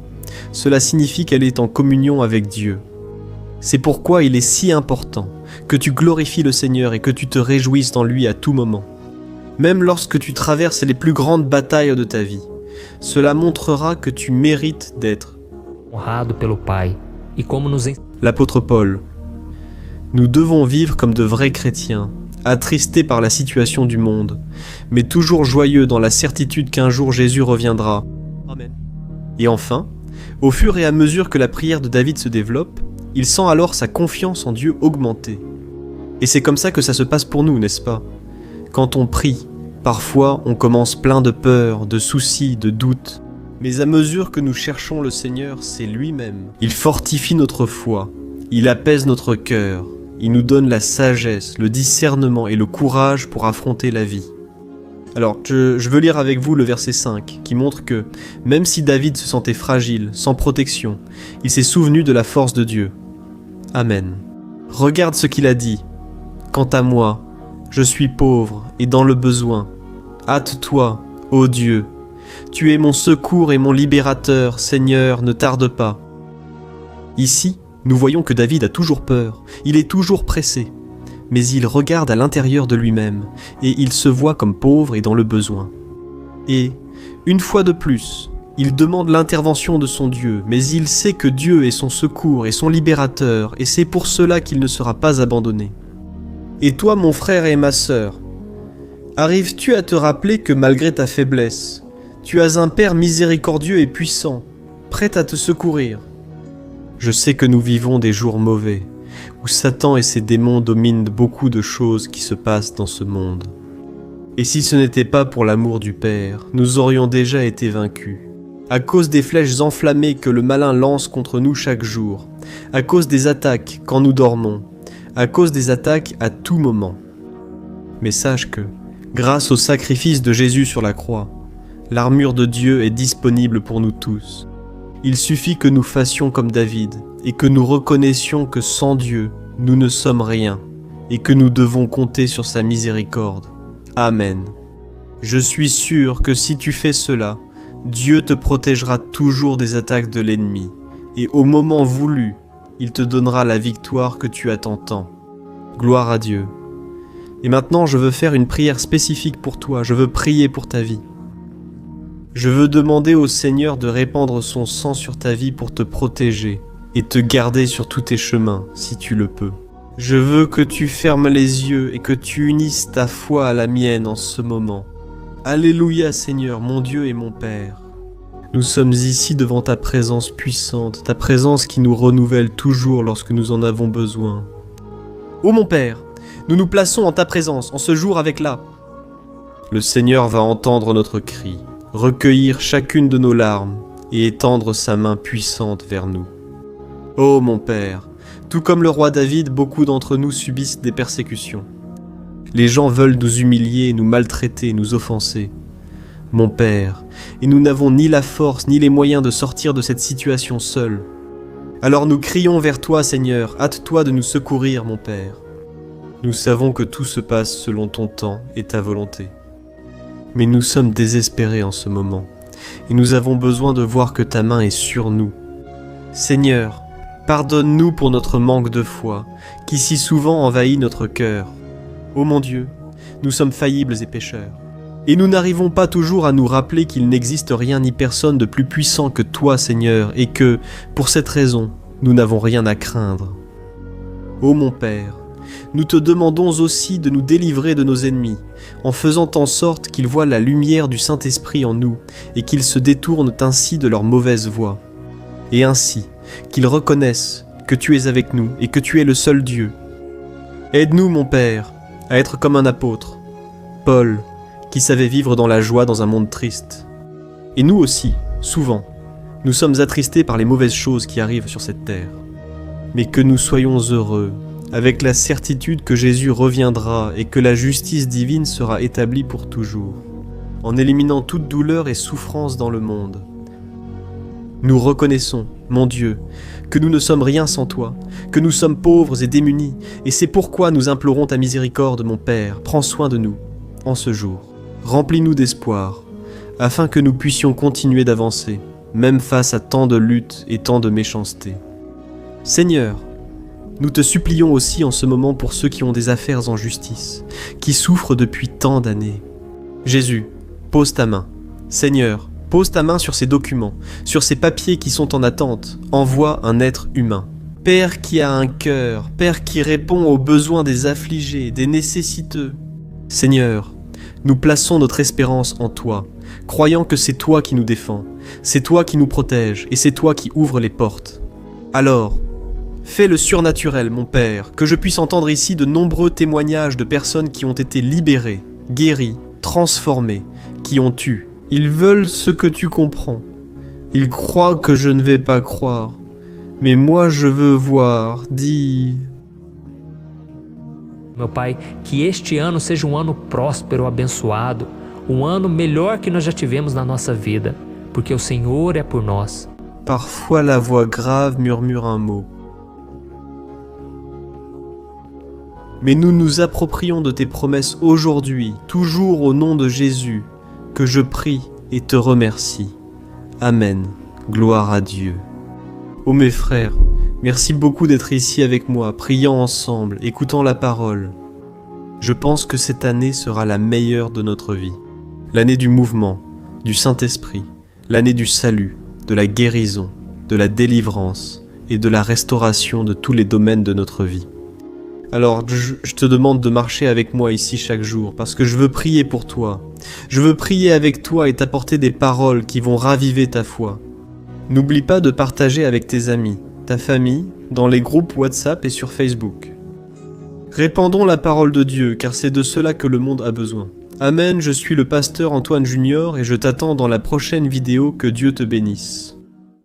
Cela signifie qu'elle est en communion avec Dieu. C'est pourquoi il est si important que tu glorifies le Seigneur et que tu te réjouisses dans lui à tout moment. Même lorsque tu traverses les plus grandes batailles de ta vie, cela montrera que tu mérites d'être honrado pelo Pai. E como nos L'apôtre Paul. Nous devons vivre comme de vrais chrétiens, attristés par la situation du monde, mais toujours joyeux dans la certitude qu'un jour Jésus reviendra. Amen. Et enfin, au fur et à mesure que la prière de David se développe, il sent alors sa confiance en Dieu augmenter. Et c'est comme ça que ça se passe pour nous, n'est-ce pas? Quand on prie, parfois on commence plein de peur, de soucis, de doutes. Mais à mesure que nous cherchons le Seigneur, c'est lui-même. Il fortifie notre foi, il apaise notre cœur, il nous donne la sagesse, le discernement et le courage pour affronter la vie. Alors, je veux lire avec vous le verset 5, qui montre que, même si David se sentait fragile, sans protection, il s'est souvenu de la force de Dieu. Amen. Regarde ce qu'il a dit. Quant à moi, je suis pauvre et dans le besoin. Hâte-toi, ô Dieu. Tu es mon secours et mon libérateur, Seigneur, ne tarde pas. Ici, nous voyons que David a toujours peur, il est toujours pressé. Mais il regarde à l'intérieur de lui-même, et il se voit comme pauvre et dans le besoin. Et, une fois de plus, il demande l'intervention de son Dieu, mais il sait que Dieu est son secours et son libérateur, et c'est pour cela qu'il ne sera pas abandonné. Et toi, mon frère et ma sœur, arrives-tu à te rappeler que malgré ta faiblesse, tu as un Père miséricordieux et puissant, prêt à te secourir? Je sais que nous vivons des jours mauvais, où Satan et ses démons dominent beaucoup de choses qui se passent dans ce monde. Et si ce n'était pas pour l'amour du Père, nous aurions déjà été vaincus. À cause des flèches enflammées que le malin lance contre nous chaque jour, à cause des attaques quand nous dormons, à cause des attaques à tout moment. Mais sache que, grâce au sacrifice de Jésus sur la croix, l'armure de Dieu est disponible pour nous tous. Il suffit que nous fassions comme David et que nous reconnaissions que sans Dieu, nous ne sommes rien et que nous devons compter sur sa miséricorde. Amen. Je suis sûr que si tu fais cela, Dieu te protégera toujours des attaques de l'ennemi et au moment voulu, il te donnera la victoire que tu attends tant. Gloire à Dieu. Et maintenant, je veux faire une prière spécifique pour toi, je veux prier pour ta vie. Je veux demander au Seigneur de répandre son sang sur ta vie pour te protéger et te garder sur tous tes chemins, si tu le peux. Je veux que tu fermes les yeux et que tu unisses ta foi à la mienne en ce moment. Alléluia Seigneur, mon Dieu et mon Père. Nous sommes ici devant ta présence puissante, ta présence qui nous renouvelle toujours lorsque nous en avons besoin. Ô mon Père, nous nous plaçons en ta présence en ce jour avec là. Le Seigneur va entendre notre cri, recueillir chacune de nos larmes et étendre sa main puissante vers nous. Ô mon Père, tout comme le roi David, beaucoup d'entre nous subissent des persécutions. Les gens veulent nous humilier, nous maltraiter, nous offenser. Mon Père, et nous n'avons ni la force ni les moyens de sortir de cette situation seuls. Alors nous crions vers toi, Seigneur, hâte-toi de nous secourir, mon Père. Nous savons que tout se passe selon ton temps et ta volonté. Mais nous sommes désespérés en ce moment, et nous avons besoin de voir que ta main est sur nous. Seigneur, pardonne-nous pour notre manque de foi, qui si souvent envahit notre cœur. Ô mon Dieu, nous sommes faillibles et pécheurs, et nous n'arrivons pas toujours à nous rappeler qu'il n'existe rien ni personne de plus puissant que toi, Seigneur, et que, pour cette raison, nous n'avons rien à craindre. Ô mon Père, nous te demandons aussi de nous délivrer de nos ennemis, en faisant en sorte qu'ils voient la lumière du Saint-Esprit en nous, et qu'ils se détournent ainsi de leur mauvaise voie, et ainsi qu'ils reconnaissent que tu es avec nous et que tu es le seul Dieu. Aide-nous, mon Père, à être comme un apôtre, Paul, qui savait vivre dans la joie dans un monde triste. Et nous aussi, souvent, nous sommes attristés par les mauvaises choses qui arrivent sur cette terre. Mais que nous soyons heureux, avec la certitude que Jésus reviendra et que la justice divine sera établie pour toujours, en éliminant toute douleur et souffrance dans le monde. Nous reconnaissons, mon Dieu, que nous ne sommes rien sans toi, que nous sommes pauvres et démunis, et c'est pourquoi nous implorons ta miséricorde, mon Père. Prends soin de nous, en ce jour. Remplis-nous d'espoir, afin que nous puissions continuer d'avancer, même face à tant de luttes et tant de méchanceté. Seigneur, nous te supplions aussi en ce moment pour ceux qui ont des affaires en justice, qui souffrent depuis tant d'années. Jésus, pose ta main. Seigneur, pose ta main sur ces documents, sur ces papiers qui sont en attente. Envoie un être humain. Père qui a un cœur, Père qui répond aux besoins des affligés, des nécessiteux. Seigneur, nous plaçons notre espérance en toi, croyant que c'est toi qui nous défends, c'est toi qui nous protèges et c'est toi qui ouvres les portes. Alors, fais le surnaturel, mon Père, que je puisse entendre ici de nombreux témoignages de personnes qui ont été libérées, guéries, transformées, qui ont eu. Ils veulent ce que tu comprends. Ils croient que je ne vais pas croire. Mais moi je veux voir, dis... Meu Pai, que este ano seja ano próspero, abençoado, ano melhor que nós já tivemos na nossa vida, porque o Senhor é por nós. Parfois la voix grave murmure un mot. Mais nous nous approprions de tes promesses aujourd'hui, toujours au nom de Jésus, que je prie et te remercie. Amen. Gloire à Dieu. Ô mes frères, merci beaucoup d'être ici avec moi, priant ensemble, écoutant la parole. Je pense que cette année sera la meilleure de notre vie. L'année du mouvement, du Saint-Esprit, l'année du salut, de la guérison, de la délivrance et de la restauration de tous les domaines de notre vie. Alors je te demande de marcher avec moi ici chaque jour, parce que je veux prier pour toi. Je veux prier avec toi et t'apporter des paroles qui vont raviver ta foi. N'oublie pas de partager avec tes amis, ta famille, dans les groupes WhatsApp et sur Facebook. Répandons la parole de Dieu, car c'est de cela que le monde a besoin. Amen, je suis le pasteur Antoine Junior et je t'attends dans la prochaine vidéo. Que Dieu te bénisse.